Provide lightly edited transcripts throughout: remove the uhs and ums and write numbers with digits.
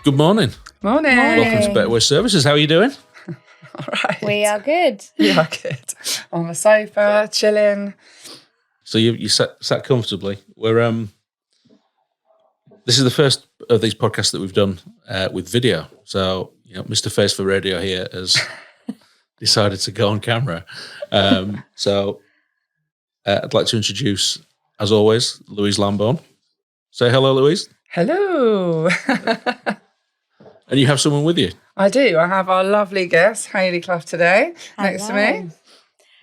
Good morning. Morning. Welcome to Better Waste Services. How are you doing? All right. We are good. We are good. On the sofa, chilling. So you sat comfortably. This is the first of these podcasts that we've done with video. So, Mr. Face for Radio here has decided to go on camera. So I'd like to introduce, as always, Louise Lambourne. Say hello, Louise. Hello. And you have someone with you. I do. I have our lovely guest, Hailey Cluff, today next to me.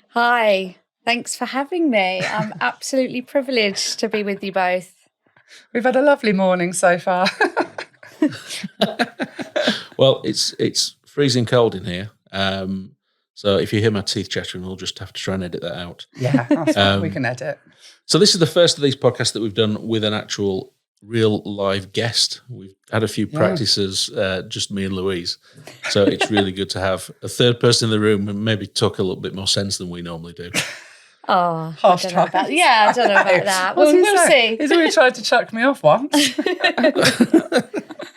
Hi. Thanks for having me. I'm absolutely privileged to be with you both. We've had a lovely morning so far. Well, it's freezing cold in here. So if you hear my teeth chattering, we'll just have to try and edit that out. Yeah, that's fine. We can edit. So this is the first of these podcasts that we've done with an actual real live guest. We've had a few practices, just me and Louise. So it's really good to have a third person in the room and maybe talk a little bit more sense than we normally do. Oh, Harsh I don't know about that. We'll see. He's already tried to chuck me off once.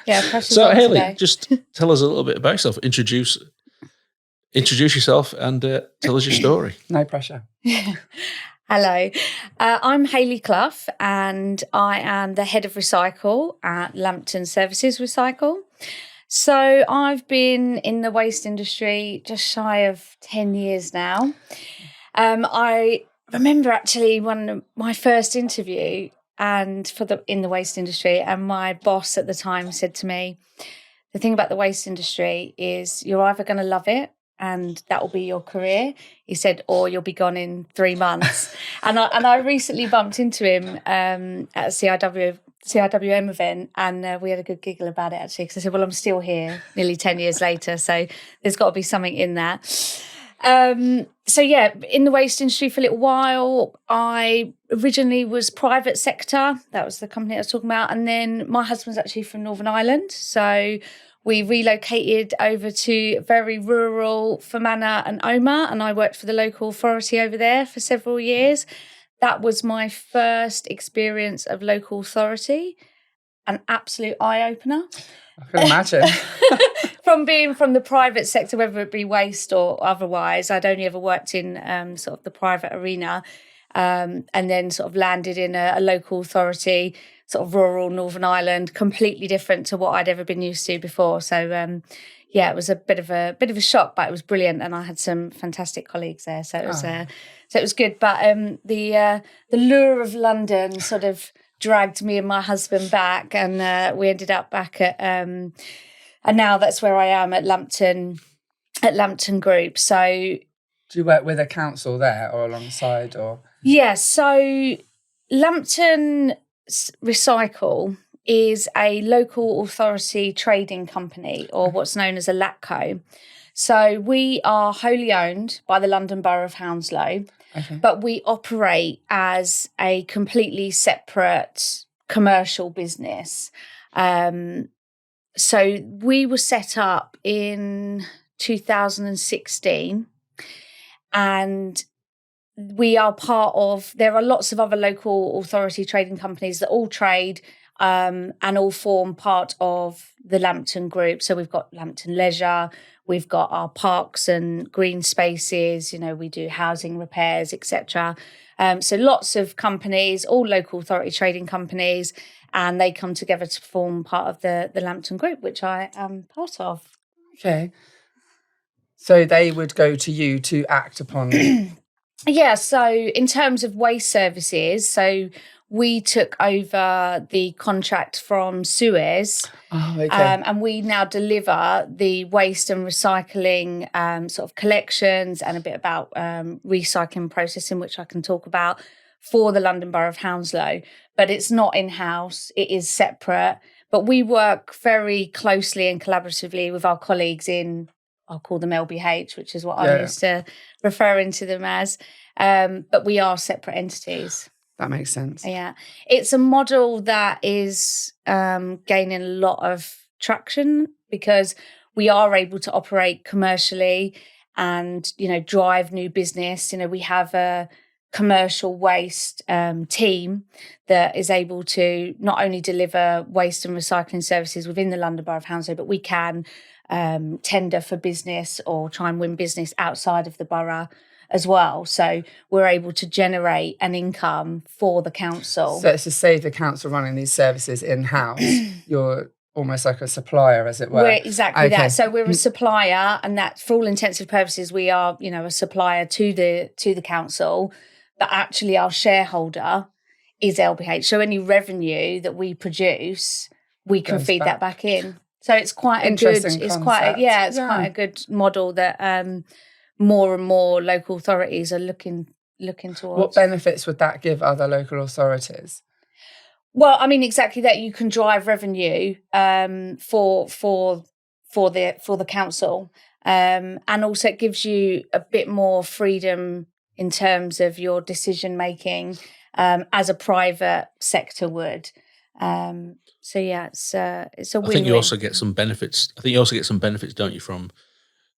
Yeah, pressure's So on Hailey, today. just tell us a little bit about yourself. Introduce yourself and tell us your story. No pressure. Hello, I'm Hailey Cluff and I am the head of Recycle at Lampton Services Recycle. So I've been in the waste industry just shy of 10 years now. I remember actually my first interview in the waste industry, and my boss at the time said to me, the thing about the waste industry is you're either going to love it and that will be your career, he said, or you'll be gone in 3 months. and I recently bumped into him at a CIWM event, and we had a good giggle about it actually, because I said, well, I'm still here nearly 10 years later, so there's got to be something in that. So yeah, in the waste industry for a little while. I originally was private sector. That was the company I was talking about. And then my husband's actually from Northern Ireland. So we relocated over to very rural Fermanagh and Omagh, and I worked for the local authority over there for several years. That was my first experience of local authority, an absolute eye-opener. I can imagine. From being from the private sector, whether it be waste or otherwise, I'd only ever worked in sort of the private arena, and then sort of landed in a local authority, sort of rural Northern Ireland, completely different to what I'd ever been used to before. So yeah, it was a bit of a shock, but it was brilliant, and I had some fantastic colleagues there. So it was good. But the lure of London sort of dragged me and my husband back, and we ended up back at and now that's where I am at Lampton Group. So do you work with a council there or alongside or? Yeah, so Lampton Recycle is a local authority trading company, or what's known as a LATCO. So we are wholly owned by the London Borough of Hounslow, but we operate as a completely separate commercial business. So we were set up in 2016, and we are there are lots of other local authority trading companies that all trade and all form part of the Lampton Group. So we've got Lampton Leisure, we've got our parks and green spaces, we do housing repairs, etc. So lots of companies, all local authority trading companies, and they come together to form part of the Lampton Group, which I am part of. Okay. So they would go to you to act upon. Yeah, so in terms of waste services, so we took over the contract from Suez, and we now deliver the waste and recycling sort of collections and a bit about recycling processing, which I can talk about, for the London Borough of Hounslow. But it's not in-house, it is separate. But we work very closely and collaboratively with our colleagues in, I'll call them LBH, which is what I'm used to referring to them as. But we are separate entities. That makes sense. Yeah. It's a model that is gaining a lot of traction because we are able to operate commercially and, drive new business. We have a commercial waste team that is able to not only deliver waste and recycling services within the London Borough of Hounslow, but we can tender for business or try and win business outside of the borough as well. So we're able to generate an income for the council. So it's to save the council running these services in-house. You're almost like a supplier, as it were. We're exactly that. So we're a supplier, and that, for all intents and purposes, we are, a supplier to the council. But actually, our shareholder is LBH. So any revenue that we produce, we can feed that back in. So it's quite a good. It's quite a good model that more and more local authorities are looking towards. What benefits would that give other local authorities? Well, I mean, exactly that. You can drive revenue for the council, and also it gives you a bit more freedom in terms of your decision making as a private sector would. So yeah, it's a win-win. I think you also get some benefits. Don't you, from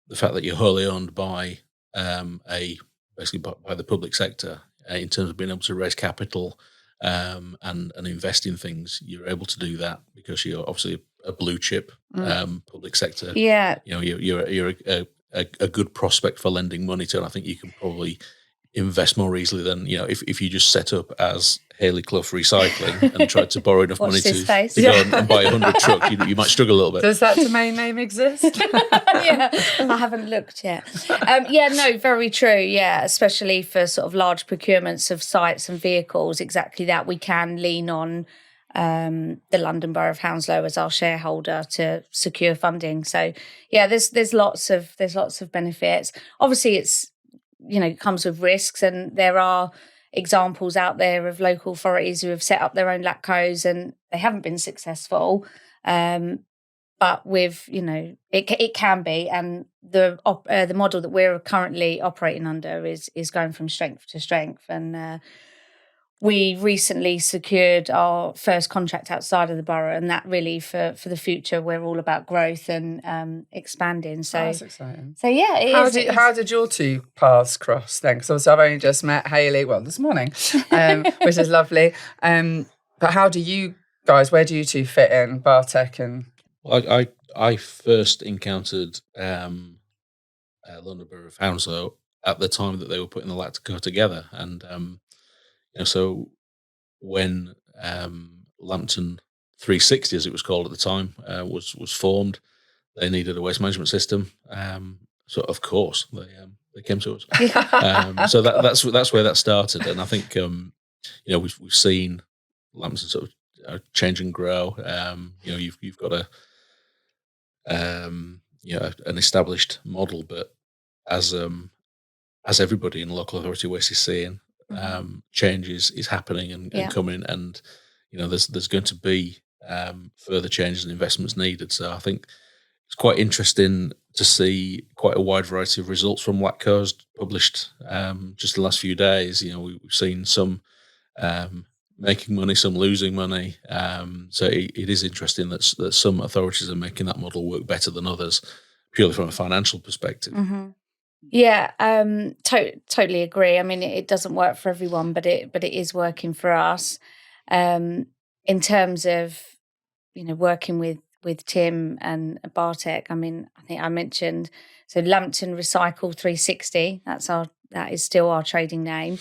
the fact that you're wholly owned by basically by the public sector in terms of being able to raise capital and invest in things. You're able to do that because you're obviously a blue chip public sector. Yeah, you're a good prospect for lending money to, and I think you can probably invest more easily than if you just set up as Hailey Cluff Recycling and tried to borrow enough money to go and buy 100 truck. You might struggle a little bit. Does that domain name exist? Yeah, I haven't looked yet. No, very true. Yeah, especially for sort of large procurements of sites and vehicles. Exactly that. We can lean on the London Borough of Hounslow as our shareholder to secure funding. So yeah, there's lots of benefits. Obviously, it's it comes with risks, and there are examples out there of local authorities who have set up their own LATCOs and they haven't been successful. But with it can be, and the model that we're currently operating under is going from strength to strength. And we recently secured our first contract outside of the borough, and that really for the future, we're all about growth and expanding. So that's exciting. So yeah, how did your two paths cross then? Because obviously I've only just met Hailey, this morning, which is lovely. But how do you guys? Where do you two fit in, Bartek and? Well, I first encountered London Borough of Hounslow at the time that they were putting the LATCO together, and so when Lampton 360, as it was called at the time, was formed, they needed a waste management system. So of course they came to us. So that's where that started, and I think we've seen Lampton sort of change and grow. You've got an established model, but as everybody in local authority waste is seeing, change is happening and coming, and there's going to be further changes and investments needed. So I think it's quite interesting to see quite a wide variety of results from LATCOs published just in the last few days. We've seen some making money, some losing money. So it is interesting that some authorities are making that model work better than others, purely from a financial perspective. Mm-hmm. Yeah, totally agree. I mean, it doesn't work for everyone, but it is working for us. In terms of working with Tim and Bartek, I mean, I think I mentioned Lampton Recycle 360. That is still our trading name.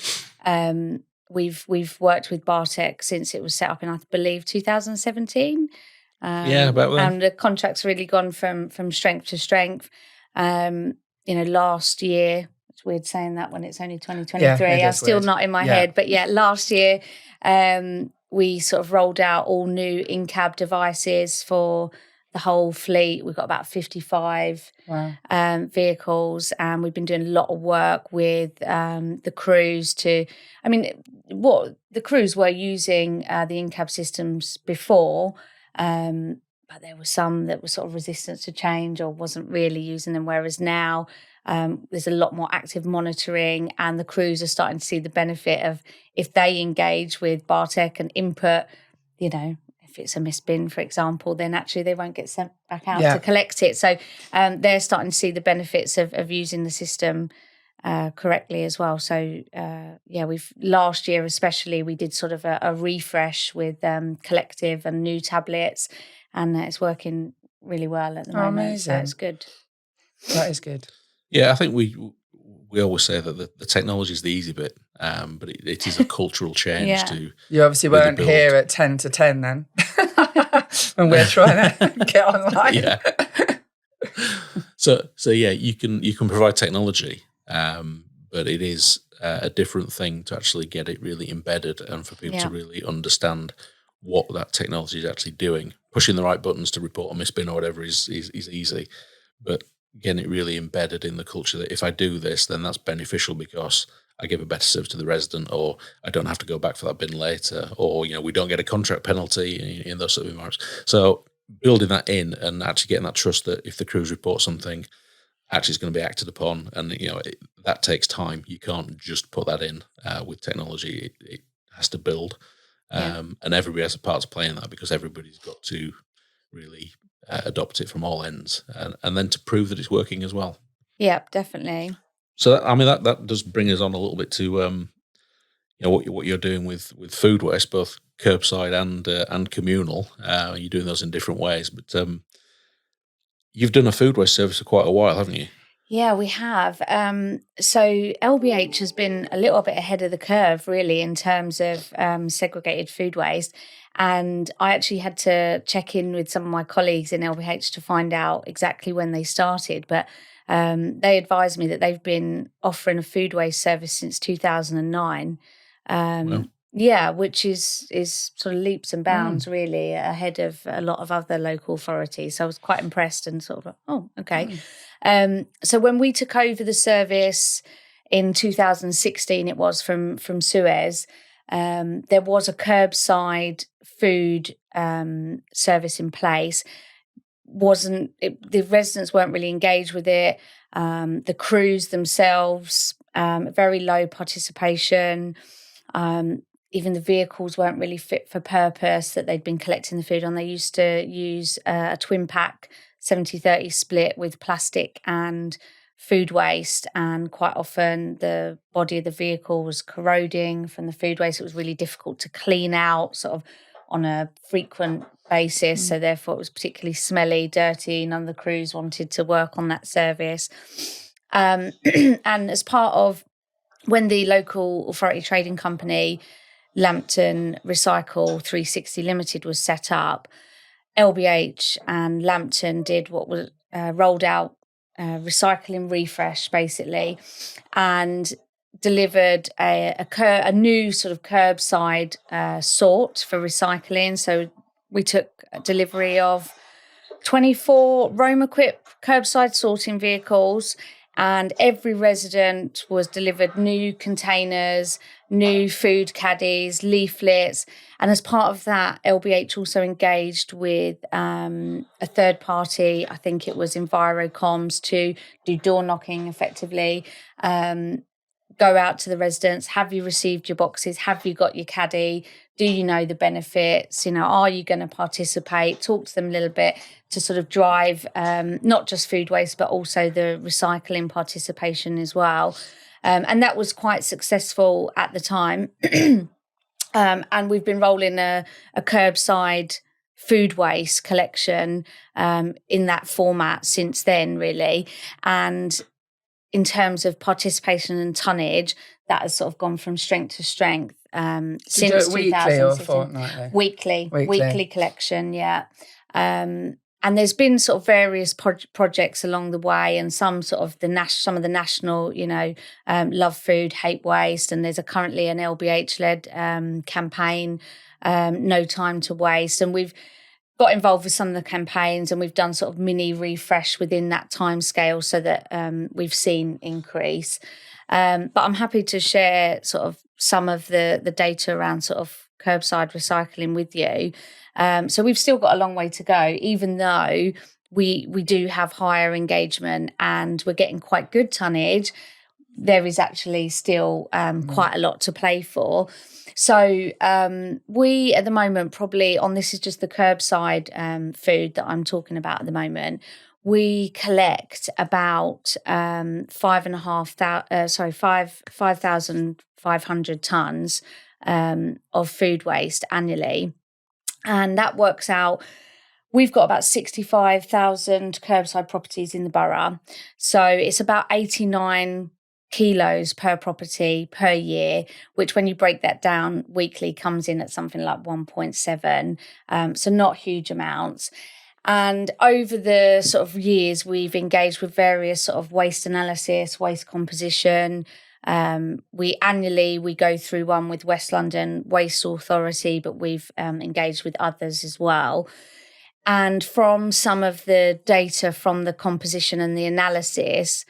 We've worked with Bartek since it was set up in, I believe, 2017. About then. And the contract's really gone from strength to strength. Last year, it's weird saying that when it's only 2023. I'm still not in my head, but last year we sort of rolled out all new in-cab devices for the whole fleet. We've got about 55 vehicles, and we've been doing a lot of work with the crews what the crews were using the in-cab systems before, but there were some that were sort of resistant to change or wasn't really using them, whereas now there's a lot more active monitoring, and the crews are starting to see the benefit of, if they engage with Bartek and input, if it's a missed bin, for example, then actually they won't get sent back out to collect it. So they're starting to see the benefits of using the system correctly as well. So we've last year especially we did sort of a refresh with Collective and new tablets, and it's working really well at the moment. Amazing. So it's good. That is good. Yeah, I think we always say that the technology is the easy bit, but it is a cultural change to. You obviously really weren't build. here at 10 to 10 then, when we're trying to get online. Yeah. So yeah, you can provide technology, but it is a different thing to actually get it really embedded and for people to really understand what that technology is actually doing. Pushing the right buttons to report a misbin or whatever is easy, but getting it really embedded in the culture that if I do this, then that's beneficial because I give a better service to the resident, or I don't have to go back for that bin later, or we don't get a contract penalty in those sort of environments. So building that in and actually getting that trust that if the crews report something, actually it's going to be acted upon, and that takes time. You can't just put that in with technology. It has to build, and everybody has a part to play in that because everybody's got to really adopt it from all ends, and then to prove that it's working as well. Yeah, definitely. So that does bring us on a little bit to what you're doing with food waste, both curbside and communal. You're doing those in different ways, but you've done a food waste service for quite a while, haven't you? Yeah, we have. So LBH has been a little bit ahead of the curve, really, in terms of segregated food waste. And I actually had to check in with some of my colleagues in LBH to find out exactly when they started. But they advised me that they've been offering a food waste service since 2009. Wow. Yeah, which is sort of leaps and bounds really ahead of a lot of other local authorities. So I was quite impressed and sort of, oh, okay. So when we took over the service in 2016, it was from Suez, there was a curbside food service in place. The residents weren't really engaged with it. The crews themselves, very low participation. Even the vehicles weren't really fit for purpose that they'd been collecting the food on. They used to use a twin pack 70-30 split with plastic and food waste, and quite often the body of the vehicle was corroding from the food waste. It was really difficult to clean out sort of on a frequent basis, so therefore it was particularly smelly, dirty. None of the crews wanted to work on that service. And as part of when the local authority trading company Lampton Recycle 360 Limited was set up, LBH and Lampton did what was rolled out recycling refresh, basically, and delivered a new sort of curbside sort for recycling. So we took delivery of 24 Rome-equipped curbside sorting vehicles, and every resident was delivered new containers, new food caddies, leaflets. And as part of that, LBH also engaged with a third party, I think it was EnviroComms, to do door knocking effectively, go out to the residents. Have you received your boxes? Have you got your caddy? Do you know the benefits? Are you going to participate? Talk to them a little bit to sort of drive not just food waste, but also the recycling participation as well. And that was quite successful at the time. And we've been rolling a curbside food waste collection in that format since then, really. And in terms of participation and tonnage, that has sort of gone from strength to strength since you do it weekly or 2016. fortnightly? Weekly collection, yeah. And there's been sort of various projects along the way, and some sort of some of the national, love food, hate waste, and there's currently an LBH-led campaign, No Time to Waste, and we've got involved with some of the campaigns, and we've done sort of mini refresh within that time scale so that we've seen increase. But I'm happy to share sort of some of the data around sort of curbside recycling with you. So we've still got a long way to go, even though we do have higher engagement and we're getting quite good tonnage. There is actually still quite a lot to play for. So we, at the moment, probably this is just the curbside food that I'm talking about at the moment, we collect about 5,500 tonnes of food waste annually. And that works out, we've got about 65,000 curbside properties in the borough. So it's about 89 kilos per property per year, which when you break that down weekly comes in at something like 1.7. So not huge amounts. And over the sort of years, we've engaged with various sort of waste analysis, waste composition. We go through one with West London Waste Authority, but we've engaged with others as well. And from some of the data from the composition and the analysis,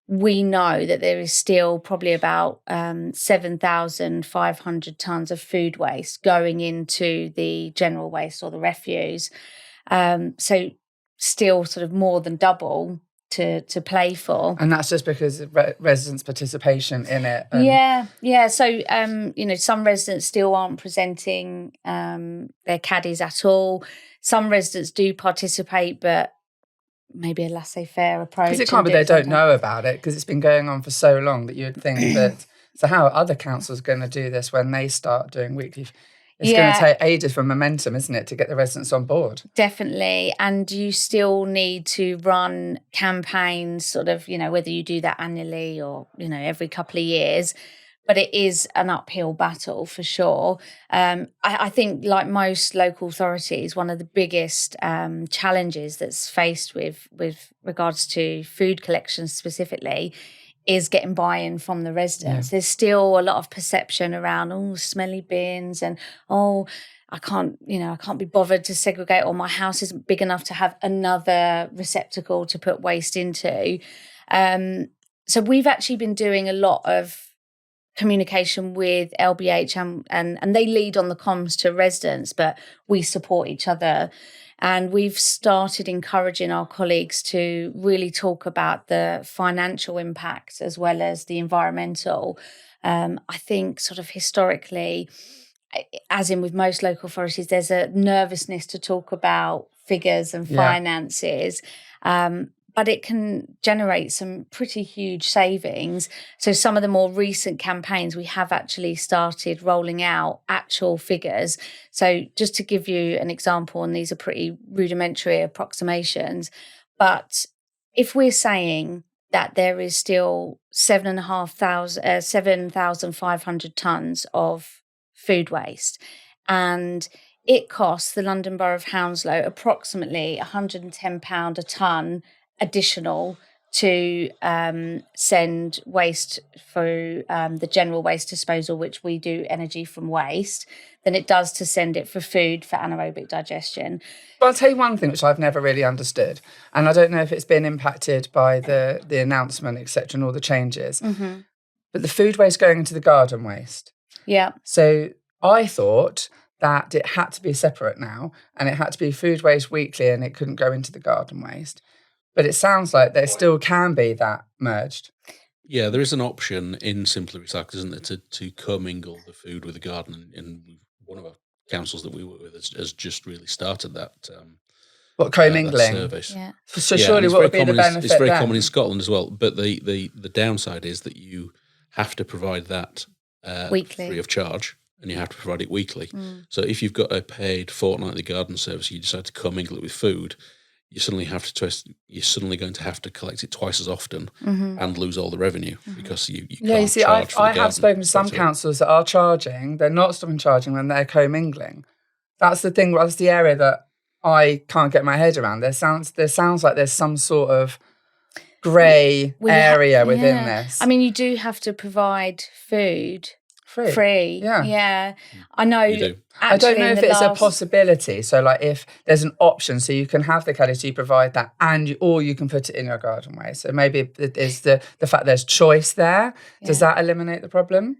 we know that there is still probably about 7,500 tonnes of food waste going into the general waste or the refuse. So still sort of more than double to play for. And that's just because of residents' participation in it. Yeah. So, some residents still aren't presenting their caddies at all. Some residents do participate, but maybe a laissez-faire approach. Because it can't be they don't know about it, because it's been going on for so long that you'd think that, so how are other councils going to do this when they start doing weekly? It's going to take ages for momentum, isn't it, to get the residents on board? Definitely. And you still need to run campaigns, sort of, whether you do that annually or, every couple of years. But it is an uphill battle for sure. I think, like most local authorities, one of the biggest challenges that's faced with regards to food collection specifically is getting buy-in from the residents. There's still a lot of perception around, smelly bins and, I can't be bothered to segregate, or my house isn't big enough to have another receptacle to put waste into. So we've actually been doing a lot of communication with LBH and they lead on the comms to residents, but we support each other. And we've started encouraging our colleagues to really talk about the financial impact as well as the environmental. I think sort of historically, as in with most local authorities, there's a nervousness to talk about figures and finances. But it can generate some pretty huge savings. So some of the more recent campaigns, we have actually started rolling out actual figures. So just to give you an example, and these are pretty rudimentary approximations, but if we're saying that there is still 7,500 tonnes of food waste, and it costs the London Borough of Hounslow approximately £110 a tonne additional to send waste through the general waste disposal, which we do energy from waste, than it does to send it for food for anaerobic digestion. But I'll tell you one thing which I've never really understood, and I don't know if it's been impacted by the announcement, etc., and all the changes, but the food waste going into the garden waste. Yeah. So I thought that it had to be separate now, and it had to be food waste weekly, and it couldn't go into the garden waste. But it sounds like there still can be that merged. Yeah, there is an option in Simply Recycled, isn't there, to commingle the food with the garden. And one of our councils that we work with has just really started that. What, commingling? That service. Yeah. So surely what would be the benefit? It's very common in Scotland as well. But the downside is that you have to provide that weekly, free of charge, and you have to provide it weekly. So if you've got a paid fortnightly garden service, you decide to commingle it with food, you're suddenly going to have to collect it twice as often and lose all the revenue because you can't you see, charge for the I have spoken to some councils that are charging. They're not stopping charging when they're commingling. That's the thing. That's the area that I can't get my head around. There sounds like there's some sort of grey area within this. I mean, you do have to provide food. Free. Yeah. I know. I don't know if it's a possibility. So, like, if there's an option, so you can have the caddy, so you provide that, or you can put it in your garden waste. So maybe it is the fact there's choice there. Does that eliminate the problem?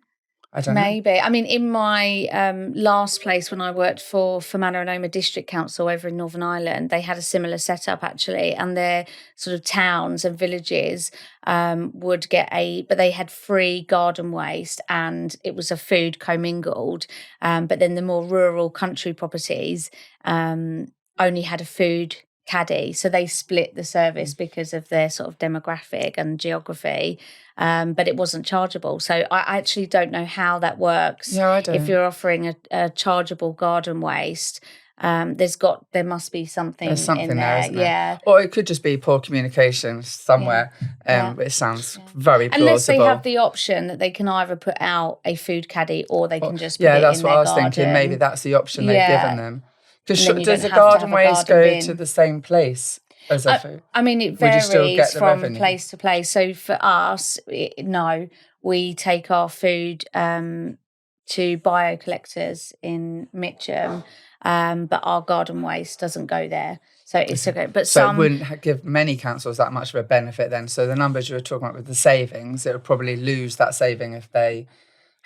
I don't know. Maybe. I mean, in my last place when I worked for Manor and Oma District Council over in Northern Ireland, they had a similar setup actually, and their sort of towns and villages would get but they had free garden waste, and it was a food commingled. But then the more rural country properties only had a food caddy. So they split the service because of their sort of demographic and geography, but it wasn't chargeable. So I actually don't know how that works. Yeah, I don't. If you're offering a chargeable garden waste, there must be something. There's something in there, there. isn't Yeah. Or it could just be poor communication somewhere. Yeah. Which sounds very plausible. Unless they have the option that they can either put out a food caddy or they can just put it that's in what their I was garden. thinking. Maybe that's the option they've given them. Because does the have garden a waste garden go bin. to the same place as a food? I mean, it Would you still varies get the from revenue? place to place. So for us, no, we take our food to bio-collectors in Mitcham, but our garden waste doesn't go there. So it's okay. But So it wouldn't give many councils that much of a benefit then. So the numbers you were talking about with the savings, it would probably lose that saving if they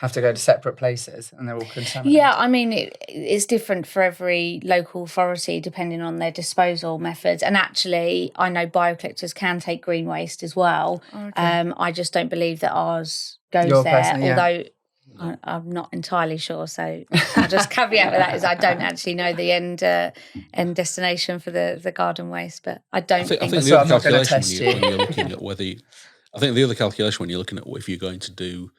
have to go to separate places and they're all contaminated. Yeah, I mean, it's different for every local authority depending on their disposal methods. And actually, I know bio-collectors can take green waste as well. Okay. I just don't believe that ours goes there, although I'm not entirely sure. So I'll just caveat with that is I don't actually know the end destination for the garden waste, but I don't think the other calculation when you're looking at whether I think the other calculation when you're looking at if you're going to do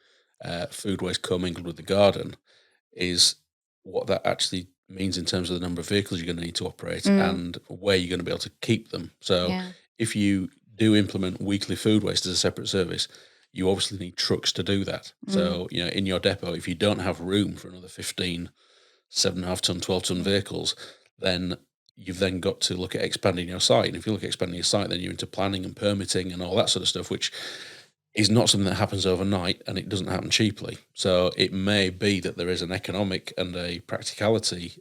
food waste commingled with the garden is what that actually means in terms of the number of vehicles you're going to need to operate and where you're going to be able to keep them. So if you do implement weekly food waste as a separate service, you obviously need trucks to do that. So, in your depot, if you don't have room for another 15, 7.5 ton, 12 ton vehicles, then you've then got to look at expanding your site. And if you look at expanding your site, then you're into planning and permitting and all that sort of stuff, which is not something that happens overnight and it doesn't happen cheaply. So it may be that there is an economic and a practicality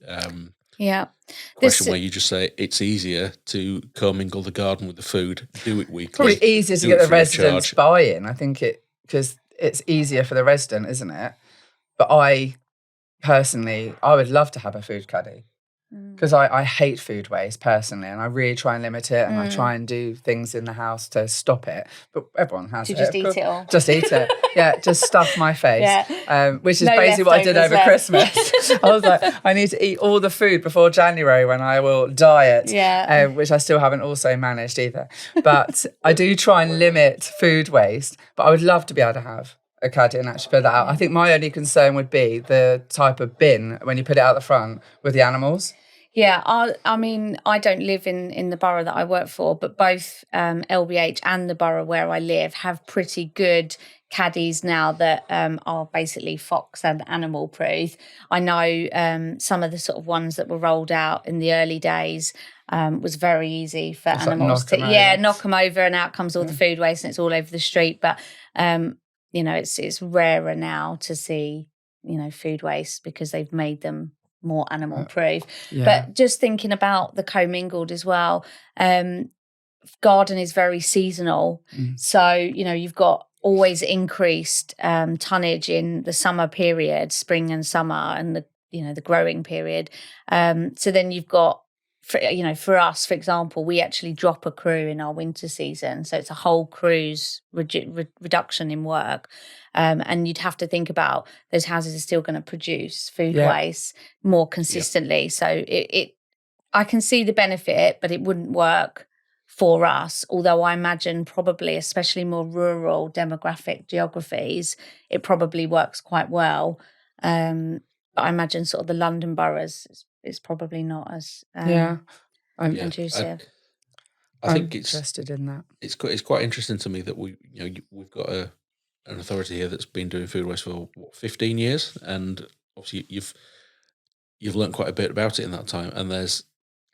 question where you just say it's easier to commingle the garden with the food, do it weekly. Probably easier to get the residents buy-in. I think because it's easier for the resident, isn't it? But I would love to have a food caddy because I hate food waste personally, and I really try and limit it, and I try and do things in the house to stop it. But everyone has just eat it all. Just eat it. Yeah, just stuff my face. Which is No basically what I did over left. Christmas. I was like, I need to eat all the food before January when I will diet. Which I still haven't also managed either. But I do try and limit food waste. But I would love to be able to have a caddy and actually put that out. I think my only concern would be the type of bin when you put it out the front with the animals. Yeah, I mean, I don't live in the borough that I work for, but both LBH and the borough where I live have pretty good caddies now that are basically fox and animal proof. I know some of the sort of ones that were rolled out in the early days was very easy for animals to knock them over and out comes all the food waste and it's all over the street. But it's rarer now to see food waste because they've made them more animal proof. But just thinking about the commingled as well, garden is very seasonal. So you've got always increased tonnage in the summer period, spring and summer, and the growing period. So then you've got for us, for example, we actually drop a crew in our winter season. So it's a whole crew's reduction in work. And you'd have to think about those houses are still going to produce food waste more consistently. So I can see the benefit, but it wouldn't work for us. Although I imagine probably, especially more rural demographic geographies, it probably works quite well. But I imagine sort of the London boroughs is probably not as conducive. I think I'm interested in that. It's quite interesting to me that we've got an authority here that's been doing food waste for 15 years, and obviously you've learned quite a bit about it in that time. And there's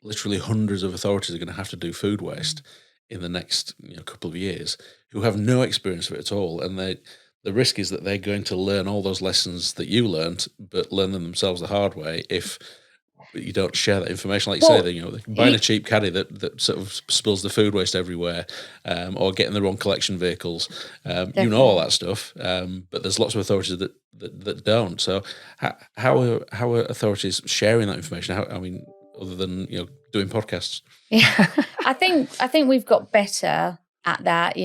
literally hundreds of authorities are going to have to do food waste in the next couple of years who have no experience of it at all, and the risk is that they're going to learn all those lessons that you learned, but learn them themselves the hard way if you don't share that information. Like you say, buying a cheap caddy that sort of spills the food waste everywhere, or getting the wrong collection vehicles. All that stuff, but there's lots of authorities that don't. So how are authorities sharing that information? Other than doing podcasts? Yeah, I think we've got better at that.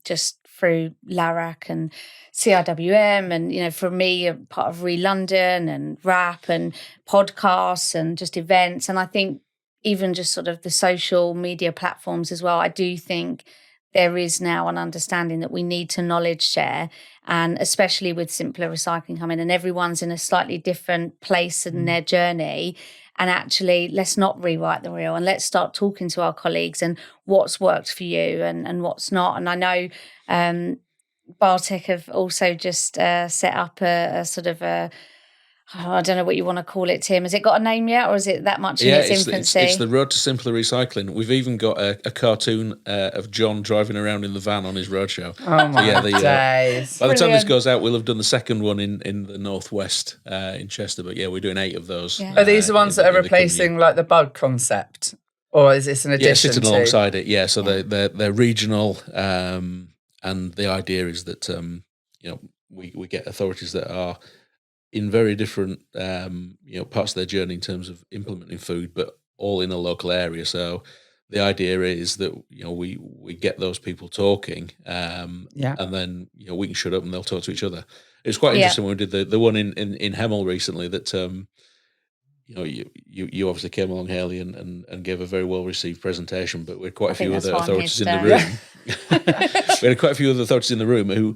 Just through LARAC and CRWM and, for me, a part of Re London and RAP and podcasts and just events. And I think, even just sort of the social media platforms as well, I do think there is now an understanding that we need to knowledge share, and especially with simpler recycling coming, and everyone's in a slightly different place in their journey. And actually, let's not rewrite the wheel, and let's start talking to our colleagues and what's worked for you and what's not. And I know Bartek have also just set up a sort of I don't know what you want to call it, Tim. Has it got a name yet, or is it that much in its infancy? It's the Road to Simpler Recycling. We've even got a cartoon of John driving around in the van on his roadshow. Oh my days. By the time this goes out, we'll have done the second one in the Northwest in Chester. But yeah, we're doing 8 of those. Yeah. Are these the ones that are replacing like the bug concept? Or is this an addition sitting alongside it, yeah. So they're regional, and the idea is that we get authorities that are in very different parts of their journey in terms of implementing food, but all in a local area. So the idea is that we get those people talking, and then we can shut up and they'll talk to each other. It was quite interesting when we did the one in Hemel recently that you obviously came along, Hailey, and gave a very well received presentation, but we had quite a few other authorities in the room. We had quite a few other authorities in the room who.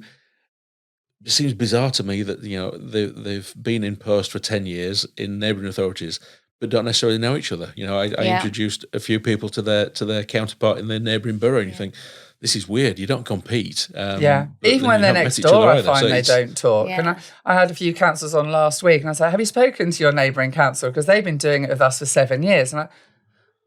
It seems bizarre to me that they've been in post for 10 years in neighbouring authorities, but don't necessarily know each other. I introduced a few people to their counterpart in their neighbouring borough, and you think this is weird. You don't compete. Even when they're next door, I find they don't talk. Yeah. And I had a few councillors on last week, and I said, "Have you spoken to your neighbouring council? Because they've been doing it with us for 7 years." And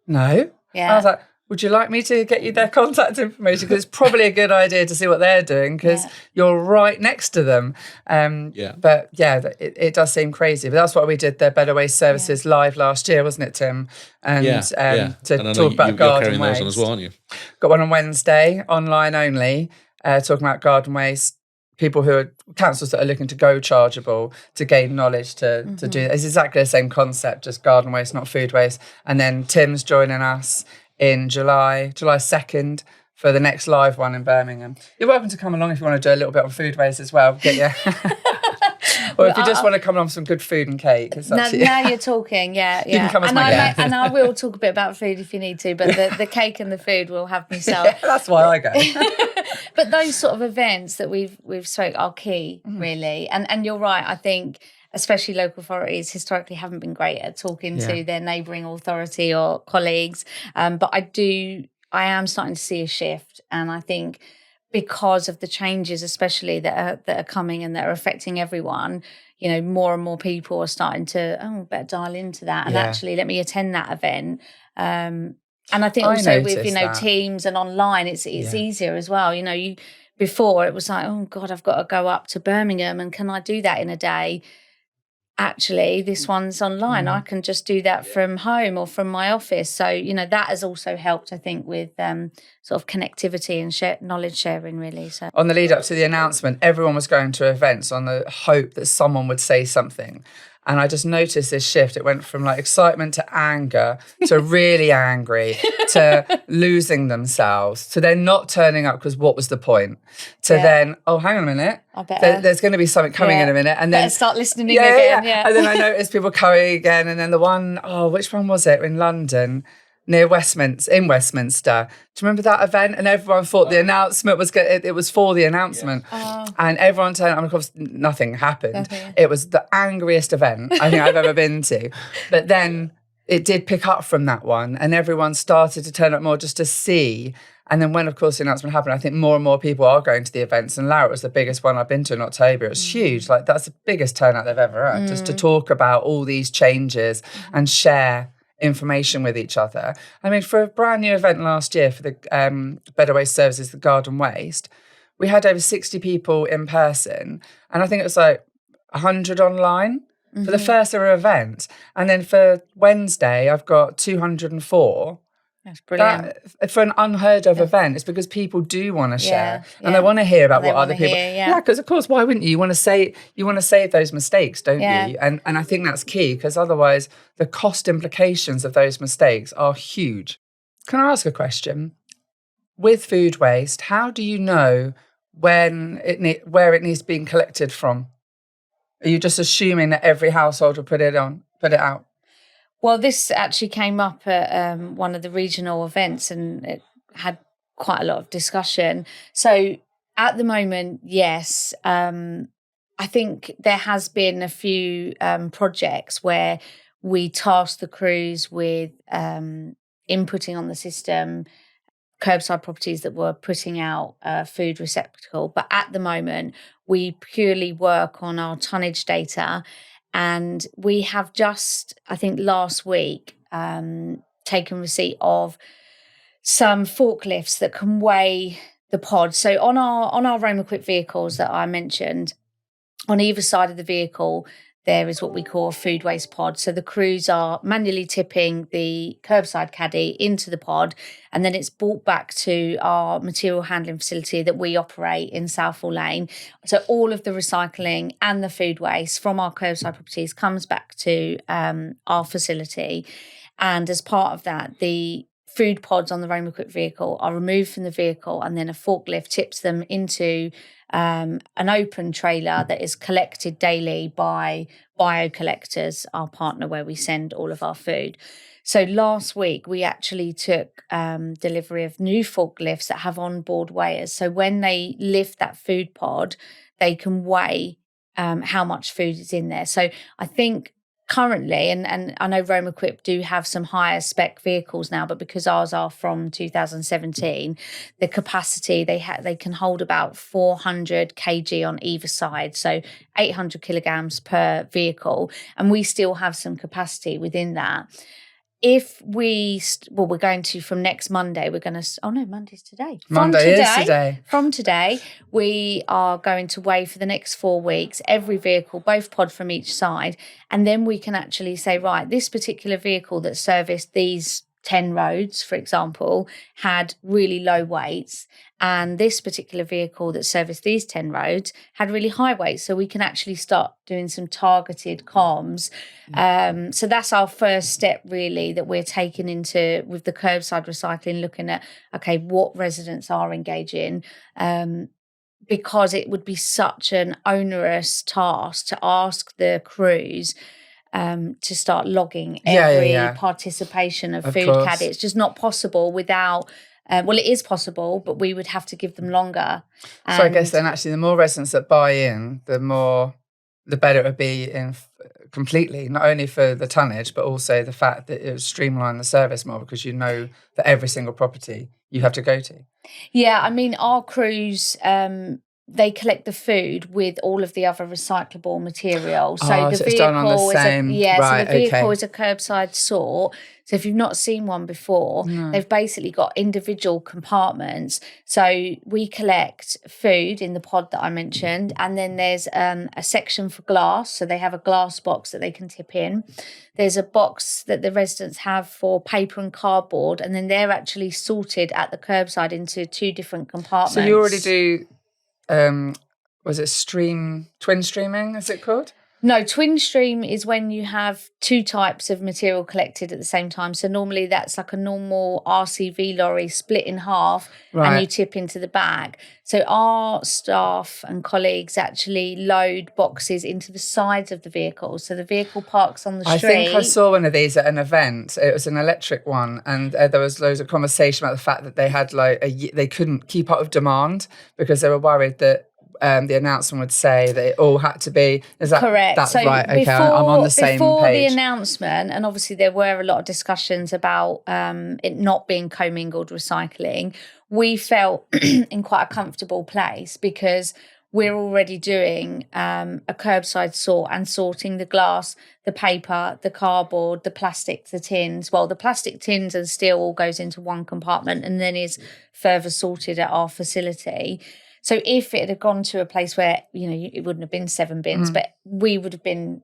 no. Yeah. I was like, would you like me to get you their contact information? Because it's probably a good idea to see what they're doing, because you're right next to them. But it does seem crazy. But that's what we did, the Better Waste Services live last year, wasn't it, Tim? And to talk about garden waste. Those on as well, aren't you? Got one on Wednesday, online only, talking about garden waste. People who are councils that are looking to go chargeable to gain knowledge to do it. It's exactly the same concept, just garden waste, not food waste. And then Tim's joining us in July 2nd for the next live one in Birmingham. You're welcome to come along if you want to do a little bit on food waste as well. Get you. Or if you just want to come along with some good food and cake. Now you're talking, yeah. You can come as my guest. And I will talk a bit about food if you need to, but the cake and the food will have myself. Yeah, that's why I go. But those sort of events that we've spoke are key, really. And you're right, I think especially local authorities historically haven't been great at talking to their neighbouring authority or colleagues. But I am starting to see a shift. And I think because of the changes, especially that are coming and that are affecting everyone, more and more people are starting to, better dial into that. And actually, let me attend that event. And I think also with, Teams and online, it's easier as well. Before it was like, oh God, I've got to go up to Birmingham and can I do that in a day? Actually, this one's online. I can just do that from home or from my office. So, that has also helped, I think, with sort of connectivity and knowledge sharing, really. So, on the lead up to the announcement, everyone was going to events on the hope that someone would say something. And I just noticed this shift. It went from like excitement to anger to really angry to losing themselves to then not turning up because what was the point? To then, oh, hang on a minute. There's going to be something coming in a minute. And then start listening again. Yeah. And then I noticed people coming again. And then the one, which one was it? In London, near Westminster, in Westminster. Do you remember that event? And everyone thought the announcement was good. It was for the announcement. Yeah. And everyone turned up, and of course, nothing happened. Okay. It was the angriest event I think I've ever been to. But then it did pick up from that one, and everyone started to turn up more just to see. And then when, of course, the announcement happened, I think more and more people are going to the events. And Lara was the biggest one I've been to in October. It was huge. Like, that's the biggest turnout they've ever had, just to talk about all these changes and share information with each other. I mean, for a brand new event last year for the Better Waste Services, the Garden Waste, we had over 60 people in person, and I think it was like 100 online for the first ever event. And then for Wednesday, I've got 204. That's brilliant. That, for an unheard of event, it's because people do want to share and they want to hear about what other people. Because of course, why wouldn't you? You want to save those mistakes, don't you? And I think that's key, because otherwise, the cost implications of those mistakes are huge. Can I ask a question? With food waste, how do you know where it needs being collected from? Are you just assuming that every household will put it out? Well, this actually came up at one of the regional events, and it had quite a lot of discussion. So at the moment, yes, I think there has been a few projects where we task the crews with inputting on the system curbside properties that were putting out a food receptacle. But at the moment, we purely work on our tonnage data. And we have just, I think last week, taken receipt of some forklifts that can weigh the pod. So on our Roam equipped vehicles that I mentioned, on either side of the vehicle, there is what we call a food waste pod. So the crews are manually tipping the curbside caddy into the pod, and then it's brought back to our material handling facility that we operate in Southall Lane. So all of the recycling and the food waste from our curbside properties comes back to our facility. And as part of that, the food pods on the Roam equipped vehicle are removed from the vehicle, and then a forklift tips them into an open trailer that is collected daily by bio collectors, our partner where we send all of our food. So last week we actually took delivery of new forklifts that have onboard weighers. So when they lift that food pod, they can weigh how much food is in there. So I think currently, and I know Roam Equip do have some higher spec vehicles now, but because ours are from 2017, the capacity they can hold about 400 kg on either side, so 800 kilograms per vehicle, and we still have some capacity within that. If we're going to, from next Monday, we're going to, Monday's today. Monday is today. From today, we are going to weigh for the next 4 weeks, every vehicle, both pod from each side. And then we can actually say, right, this particular vehicle that serviced these 10 roads, for example, had really low weights. And this particular vehicle that serviced these 10 roads had really high weights. So we can actually start doing some targeted comms. So that's our first step, really, that we're taking into with the curbside recycling, looking at, okay, what residents are engaging. Because it would be such an onerous task to ask the crews to start logging every participation of food caddy. It's just not possible without, well, it is possible, but we would have to give them longer. So I guess then actually the more residents that buy in, the better it would be completely, not only for the tonnage, but also the fact that it would streamline the service more, because you know that every single property you have to go to. Yeah, I mean, our crews, they collect the food with all of the other recyclable material. So the so vehicle it's done on the same. so the vehicle is a curbside sort. So if you've not seen one before, they've basically got individual compartments. So we collect food in the pod that I mentioned, and then there's a section for glass. So they have a glass box that they can tip in. There's a box that the residents have for paper and cardboard, and then they're actually sorted at the curbside into 2 different compartments. So you already do, was it twin streaming, is it called? No, twin stream is when you have 2 types of material collected at the same time. So normally that's like a normal RCV lorry split in half, and you tip into the bag. So our staff and colleagues actually load boxes into the sides of the vehicle. So the vehicle parks on the street. I think I saw one of these at an event. It was an electric one, and there was loads of conversation about the fact that they had they couldn't keep up with demand because they were worried that the announcement would say that it all had to be. Is that correct? That's so right. Okay, I'm on the same before page. The announcement, and obviously there were a lot of discussions about it not being commingled recycling. We felt in quite a comfortable place because we're already doing a curbside sort and sorting the glass, the paper, the cardboard, the plastic, the tins. Well, the plastic tins and steel all goes into one compartment and then is further sorted at our facility. So if it had gone to a place where, it wouldn't have been 7 bins, but we would have been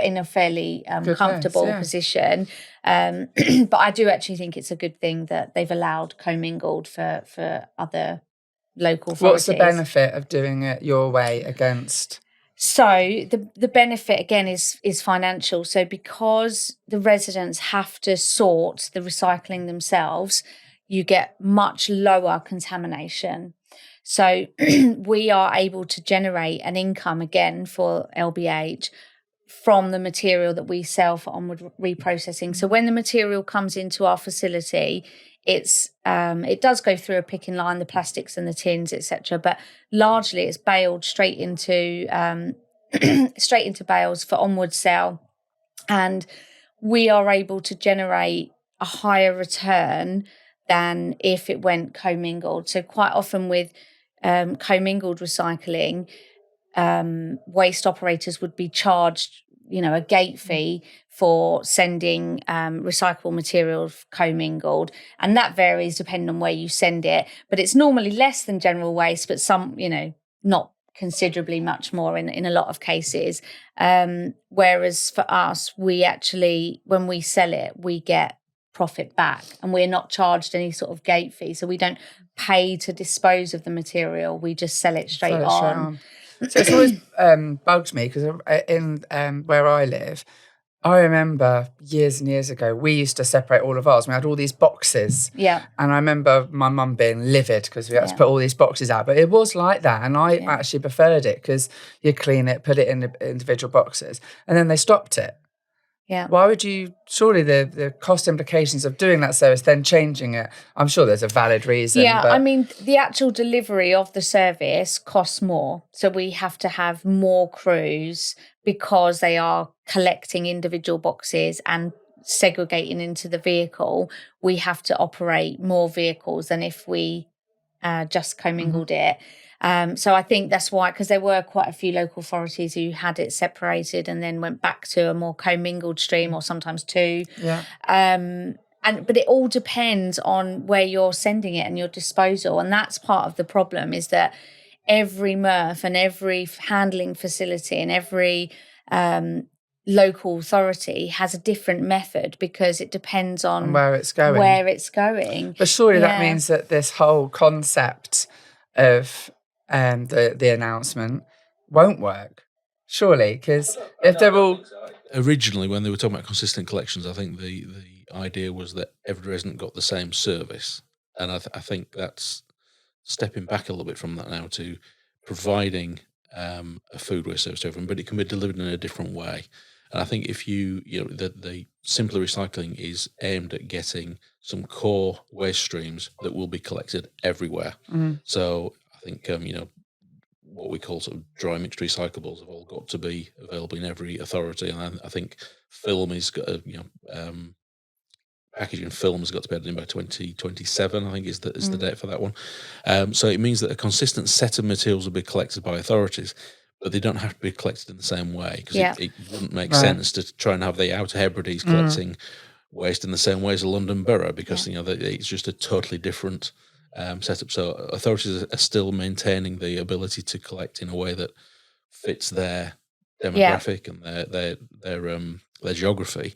in a fairly comfortable position. But I do actually think it's a good thing that they've allowed commingled for other local authorities. What's the benefit of doing it your way against? So the benefit, again, is financial. So because the residents have to sort the recycling themselves, you get much lower contamination. So we are able to generate an income again for LBH from the material that we sell for onward reprocessing. So when the material comes into our facility, it does go through a picking line, the plastics and the tins, etc. But largely, it's baled straight into bales for onward sale, and we are able to generate a higher return than if it went commingled. So quite often with commingled recycling, waste operators would be charged, a gate fee for sending recyclable material commingled, and that varies depending on where you send it. But it's normally less than general waste, but some, not considerably much more in a lot of cases. Whereas for us, we actually, when we sell it, we get profit back, and we're not charged any sort of gate fee, so we don't pay to dispose of the material. We just sell it straight on. So it's always bugged me because in where I live, I remember years and years ago, we used to separate all of ours. We had all these boxes. Yeah. And I remember my mum being livid because we had to put all these boxes out. But it was like that. And I actually preferred it because you clean it, put it in the individual boxes. And then they stopped it. Yeah. Why would you, surely the cost implications of doing that service, then changing it, I'm sure there's a valid reason. Yeah, but I mean, the actual delivery of the service costs more. So we have to have more crews because they are collecting individual boxes and segregating into the vehicle. We have to operate more vehicles than if we just commingled it. So I think that's why, because there were quite a few local authorities who had it separated and then went back to a more commingled stream, or sometimes two. Yeah. But it all depends on where you're sending it and your disposal. And that's part of the problem, is that every MRF and every handling facility and every local authority has a different method, because it depends on where it's going. But surely that means that this whole concept of the announcement won't work, surely, because if they're all... Originally, when they were talking about consistent collections, I think the idea was that every resident got the same service. And I think that's stepping back a little bit from that now to providing a food waste service to everyone, but it can be delivered in a different way. And I think if the simpler recycling is aimed at getting some core waste streams that will be collected everywhere. So I think, what we call sort of dry mixed recyclables have all got to be available in every authority. And I think film is got packaging film has got to be added in by 2027, I think is the date for that one. So it means that a consistent set of materials will be collected by authorities, but they don't have to be collected in the same way, because it wouldn't make sense to try and have the Outer Hebrides collecting waste in the same way as a London borough, because it's just a totally different setup. So authorities are still maintaining the ability to collect in a way that fits their demographic and their geography,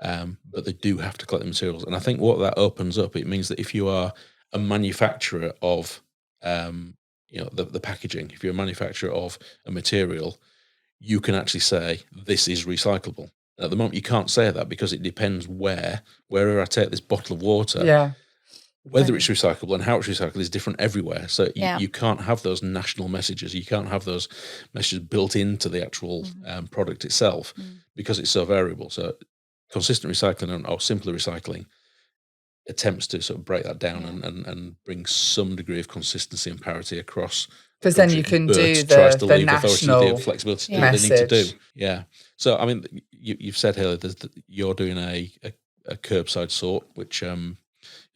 but they do have to collect the materials. And I think what that opens up, it means that if you are a manufacturer of the packaging, if you're a manufacturer of a material, you can actually say this is recyclable. At the moment, you can't say that, because it depends wherever I take this bottle of water, whether it's recyclable and how it's recycled is different everywhere. So you can't have those national messages. You can't have those messages built into the actual product itself, because it's so variable. So consistent recycling or simpler recycling attempts to sort of break that down and bring some degree of consistency and parity across. Because then you can do the national flexibility message. They need to do. Yeah. So I mean, you've said, Hailey, that you're doing a curbside sort, which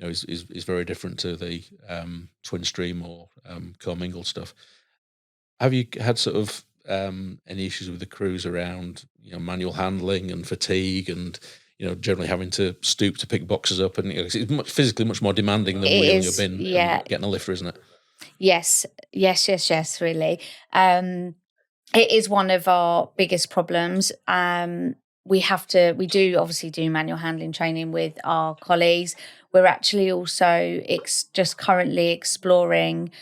is very different to the twin stream or commingled stuff. Have you had sort of any issues with the crews around manual handling and fatigue and generally having to stoop to pick boxes up, and it's physically much more demanding than wheeling your bin and getting a lifter, isn't it? Yes, really. It is one of our biggest problems. We do obviously do manual handling training with our colleagues. We're actually also just currently exploring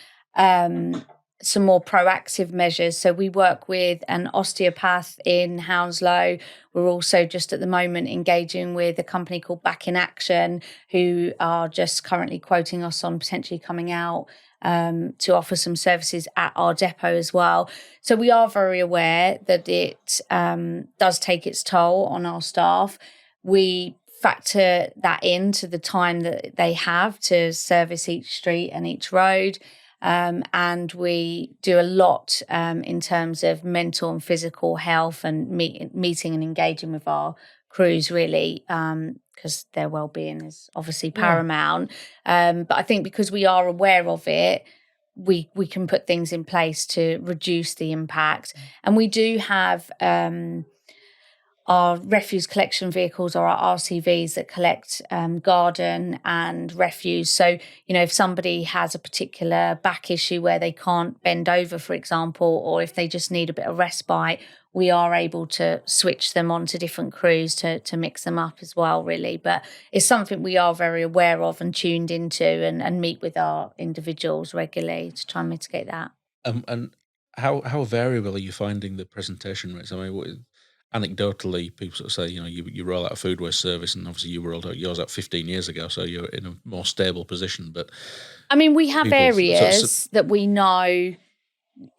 some more proactive measures. So we work with an osteopath in Hounslow. We're also just at the moment engaging with a company called Back in Action, who are just currently quoting us on potentially coming out to offer some services at our depot as well. So we are very aware that it does take its toll on our staff. We factor that into the time that they have to service each street and each road. And we do a lot in terms of mental and physical health and meeting and engaging with our crews, really, because their well-being is obviously paramount. But I think because we are aware of it, we can put things in place to reduce the impact. And we do have our refuse collection vehicles, or our RCVs, that collect garden and refuse. So, if somebody has a particular back issue where they can't bend over, for example, or if they just need a bit of respite, we are able to switch them onto different crews to mix them up as well, really. But it's something we are very aware of and tuned into, and meet with our individuals regularly to try and mitigate that. And how variable are you finding the presentation rates? I mean, anecdotally, people sort of say, you roll out a food waste service, and obviously you rolled out yours out 15 years ago, so you're in a more stable position. But I mean, we have areas that we know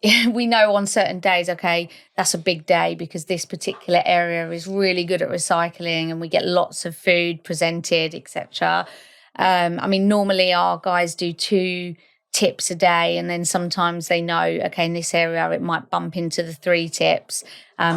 on certain days, okay, that's a big day because this particular area is really good at recycling and we get lots of food presented, etc. I mean, normally our guys do 2 tips a day, and then sometimes they know, okay, in this area it might bump into the 3 tips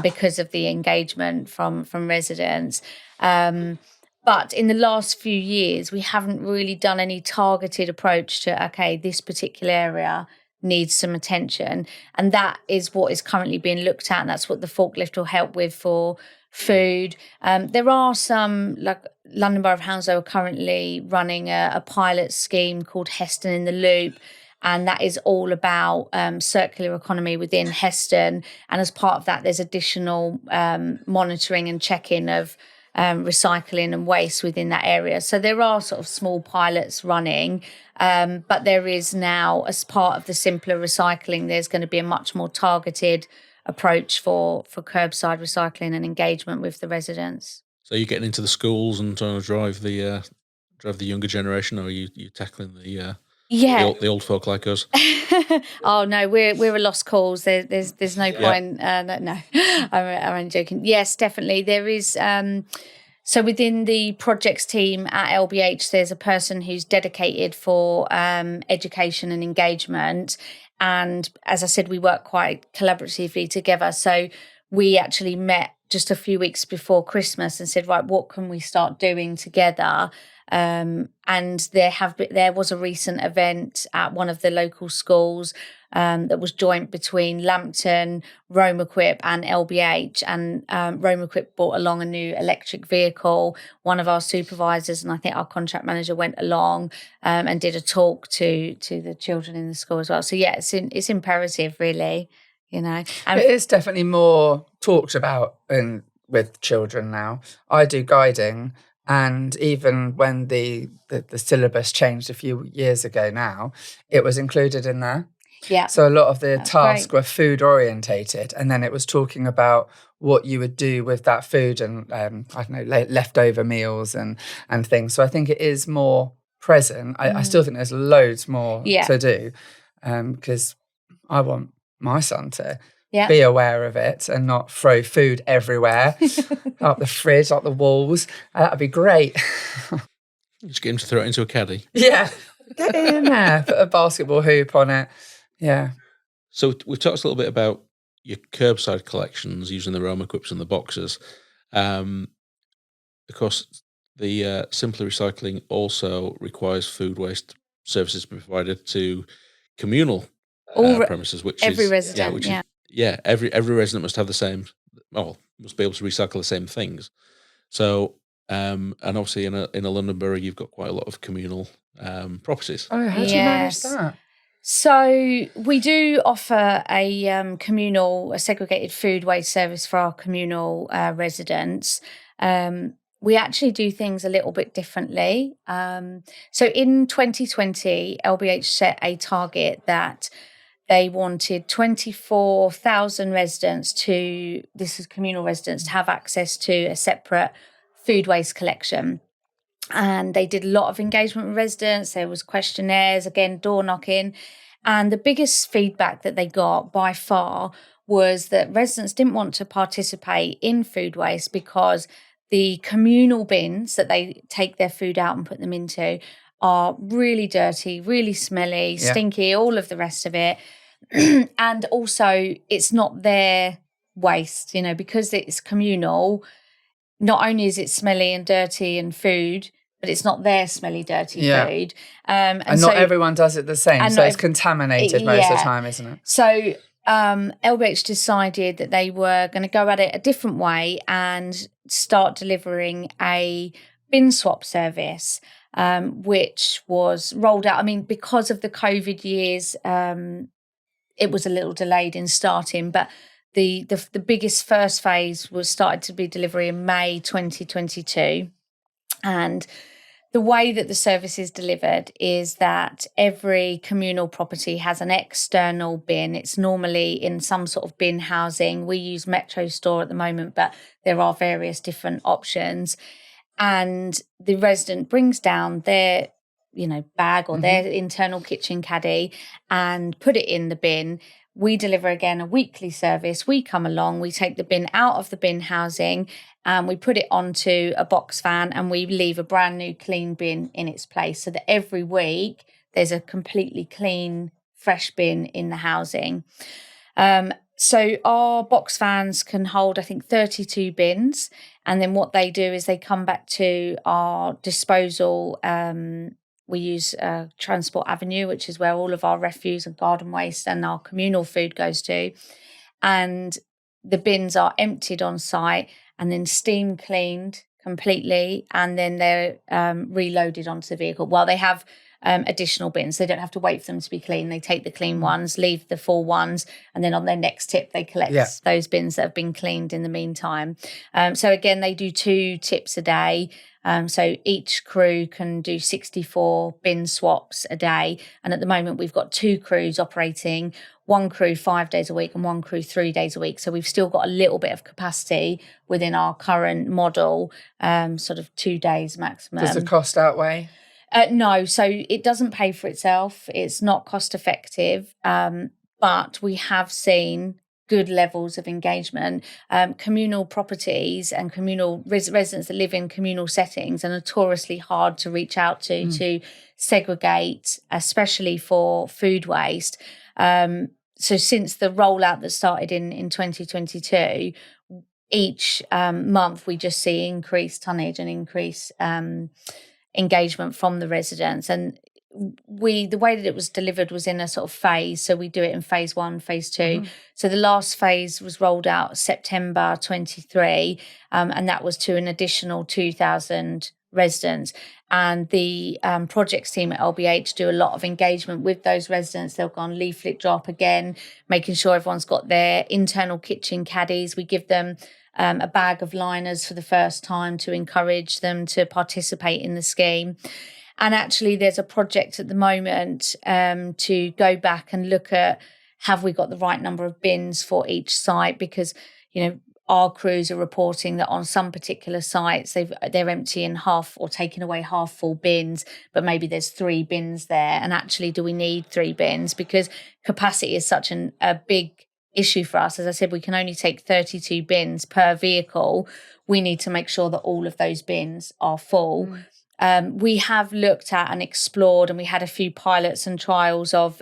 because of the engagement from residents. But in the last few years, we haven't really done any targeted approach to, okay, this particular area needs some attention. And that is what is currently being looked at. And that's what the forklift will help with for food. There are some, like London Borough of Hounslow are currently running a pilot scheme called Heston in the Loop. And that is all about circular economy within Heston. And as part of that, there's additional monitoring and checking of recycling and waste within that area. So there are sort of small pilots running, but there is now, as part of the simpler recycling, there's going to be a much more targeted approach for curbside recycling and engagement with the residents. So you're getting into the schools and trying to drive the younger generation, or are you tackling the old folk like us? Oh no, we're a lost cause. There's no point. No, I'm only joking. Yes, definitely there is. So within the projects team at LBH, there's a person who's dedicated for education and engagement. And as I said, we work quite collaboratively together. So we actually met just a few weeks before Christmas and said, right, what can we start doing together? And there was a recent event at one of the local schools that was joint between Lampton, Rome Equip and LBH. And Rome Equip brought along a new electric vehicle. One of our supervisors and I think our contract manager went along and did a talk to the children in the school as well. So yeah, it's imperative, really, And it is definitely more talked about with children now. I do guiding. And even when the syllabus changed a few years ago now, it was included in there. Yeah. So a lot of the tasks were food orientated, and then it was talking about what you would do with that food and I don't know, leftover meals and things. So I think it is more present. I still think there's loads more to do because I want my son to be aware of it and not throw food everywhere, up the fridge, up the walls. That'd be great. Just get him to throw it into a caddy. Yeah, get it in there, put a basketball hoop on it. Yeah. So we've talked a little bit about your curbside collections using the Rome Equips and the boxes. Of course, the simpler recycling also requires food waste services to be provided to communal premises, which every is resident. Every resident must have the same. Well, must be able to recycle the same things. So, and obviously in a London borough, you've got quite a lot of communal properties. Oh, how do you manage that? So we do offer a segregated food waste service for our communal residents. We actually do things a little bit differently. So in 2020, LBH set a target that they wanted 24,000 residents this is communal residents, to have access to a separate food waste collection. And they did a lot of engagement with residents. There was questionnaires, again, door knocking. And the biggest feedback that they got by far was that residents didn't want to participate in food waste because the communal bins that they take their food out and put them into are really dirty, really smelly, stinky, all of the rest of it. And also, it's not their waste, because it's communal. Not only is it smelly and dirty and food, but it's not their smelly, dirty food. And not everyone does it the same. So it's contaminated most of the time, isn't it? So LBH decided that they were going to go at it a different way and start delivering a bin swap service, which was rolled out. I mean, because of the COVID years, it was a little delayed in starting, but the biggest first phase was started to be delivery in May 2022. And the way that the service is delivered is that every communal property has an external bin. It's normally in some sort of bin housing. We use Metro Store at the moment, but there are various different options. And the resident brings down their bag or their internal kitchen caddy and put it in the bin. We deliver, again, a weekly service. We come along, we take the bin out of the bin housing and we put it onto a box van and we leave a brand new clean bin in its place, so that every week there's a completely clean, fresh bin in the housing. So our box vans can hold, I think, 32 bins. And then what they do is they come back to our disposal. We use Transport Avenue, which is where all of our refuse and garden waste and our communal food goes to. And the bins are emptied on site and then steam cleaned completely. And then they're reloaded onto the vehicle. Well, they have additional bins. They don't have to wait for them to be clean. They take the clean ones, leave the full ones, and then on their next tip, they collect those bins that have been cleaned in the meantime. So again, they do 2 tips a day. So each crew can do 64 bin swaps a day. And at the moment, we've got 2 crews operating, 1 crew 5 days a week and 1 crew 3 days a week. So we've still got a little bit of capacity within our current model, sort of 2 days maximum. Does the cost outweigh? No, so it doesn't pay for itself. It's not cost effective, but we have seen good levels of engagement. Communal properties and communal residents that live in communal settings are notoriously hard to reach out to segregate, especially for food waste. So since the rollout that started in 2022, each month we just see increased tonnage and increased engagement from the residents. And the way that it was delivered was in a sort of phase. So we do it in phase 1, phase 2. So the last phase was rolled out September 23, and that was to an additional 2,000 residents. And the projects team at LBH do a lot of engagement with those residents. They'll go on leaflet drop again, making sure everyone's got their internal kitchen caddies. We give them a bag of liners for the first time to encourage them to participate in the scheme. And actually, there's a project at the moment to go back and look at, have we got the right number of bins for each site? Because, our crews are reporting that on some particular sites, they're emptying half or taking away half full bins, but maybe there's 3 bins there. And actually, do we need 3 bins? Because capacity is such a big issue for us. As I said, we can only take 32 bins per vehicle. We need to make sure that all of those bins are full. We have looked at and explored, and we had a few pilots and trials of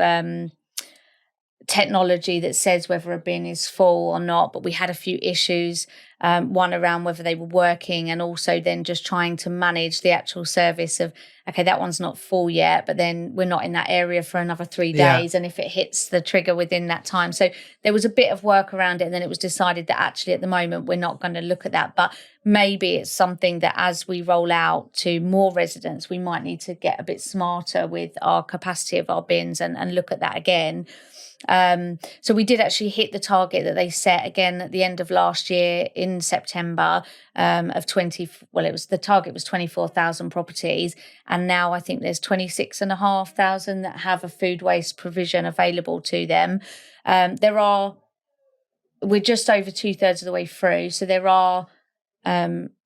technology that says whether a bin is full or not, but we had a few issues, one around whether they were working, and also then just trying to manage the actual service of, okay, that one's not full yet, but then we're not in that area for another 3 days, and if it hits the trigger within that time. So there was a bit of work around it, and then it was decided that actually at the moment we're not going to look at that, but maybe it's something that as we roll out to more residents, we might need to get a bit smarter with our capacity of our bins and look at that again. So we did actually hit the target that they set again at the end of last year. In in September of 20. Well, the target was 24,000 properties, and now I think there's 26,500 that have a food waste provision available to them. We're just over 2/3 of the way through, so there are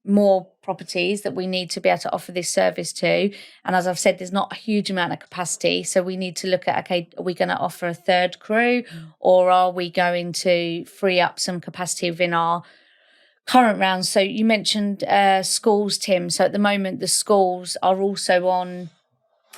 more properties that we need to be able to offer this service to. And as I've said, there's not a huge amount of capacity. So we need to look at, okay, are we going to offer a third crew, or are we going to free up some capacity within our current rounds? So you mentioned schools, Tim. So at the moment, the schools are also on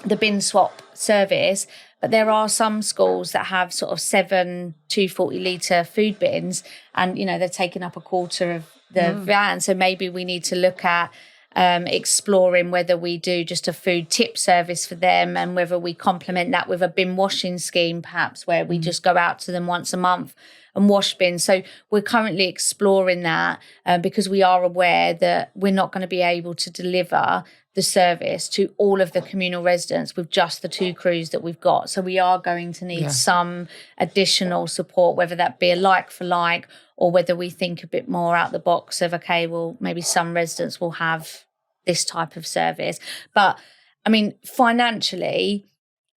the bin swap service, but there are some schools that have sort of 7 240-litre food bins, and, they're taking up a quarter of the van. So maybe we need to look at exploring whether we do just a food tip service for them, and whether we complement that with a bin washing scheme, perhaps, where we just go out to them once a month and wash bins. So we're currently exploring that because we are aware that we're not going to be able to deliver the service to all of the communal residents with just the 2 crews that we've got. So we are going to need some additional support, whether that be a like for like, or whether we think a bit more out the box of, okay, well, maybe some residents will have this type of service. But I mean, financially,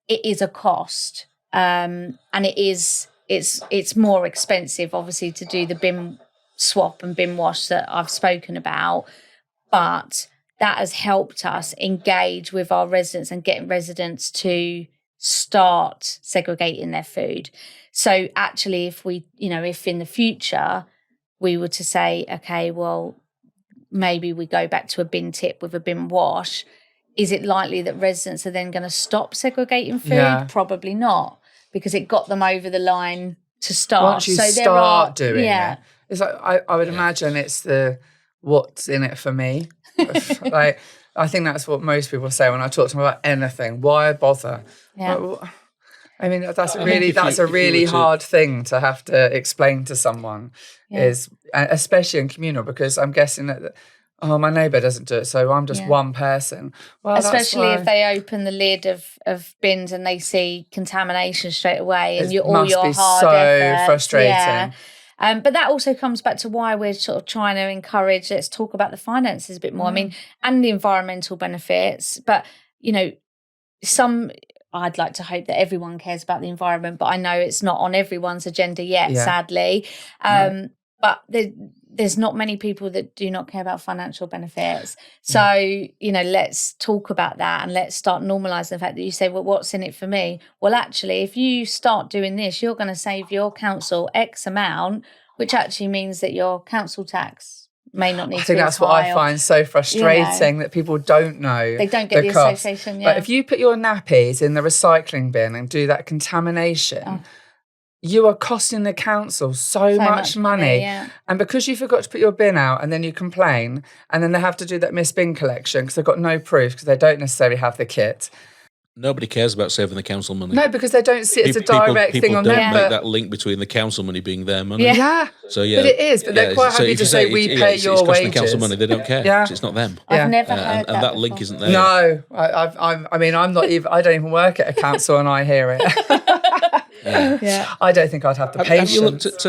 it is a cost, and it's more expensive, obviously, to do the bin swap and bin wash that I've spoken about. But that has helped us engage with our residents and getting residents to start segregating their food. So actually, if in the future we were to say, okay, well, maybe we go back to a bin tip with a bin wash, is it likely that residents are then going to stop segregating food? Yeah. Probably not, because it got them over the line to start. Once you start doing it, it's like I would imagine it's the what's in it for me. Like, I think that's what most people say when I talk to them about anything. Why bother? Yeah. Like, I mean, that's a really hard thing to have to explain to someone, is especially in communal, because I'm guessing that, my neighbour doesn't do it, so I'm just one person. Well, especially if they open the lid of bins and they see contamination straight away, and all your hard efforts. Frustrating. Yeah. But that also comes back to why we're sort of trying to encourage, let's talk about the finances a bit more. I mean, and the environmental benefits. But, I'd like to hope that everyone cares about the environment, but I know it's not on everyone's agenda yet, sadly. But there's not many people that do not care about financial benefits. So, let's talk about that, and let's start normalising the fact that you say, well, what's in it for me? Well, actually, if you start doing this, you're going to save your council X amount, which actually means that your council tax may not need to be. I think that's what I find so frustrating, that people don't know. They don't get the association. But if you put your nappies in the recycling bin and do that contamination, you are costing the council so much money. And because you forgot to put your bin out, and then you complain, and then they have to do that missed bin collection because they've got no proof, because they don't necessarily have the kit. Nobody cares about saving the council money. No, because they don't see it as a direct thing on them. People don't make that link between the council money being their money. Yeah. So but it is. But they're quite happy to say we pay your wages. It's costing the council money. They don't care. It's not them. I've never heard and that link isn't there. No, I'm not even. I don't even work at a council, and I hear it. I don't think I'd have the patience. Have you looked at?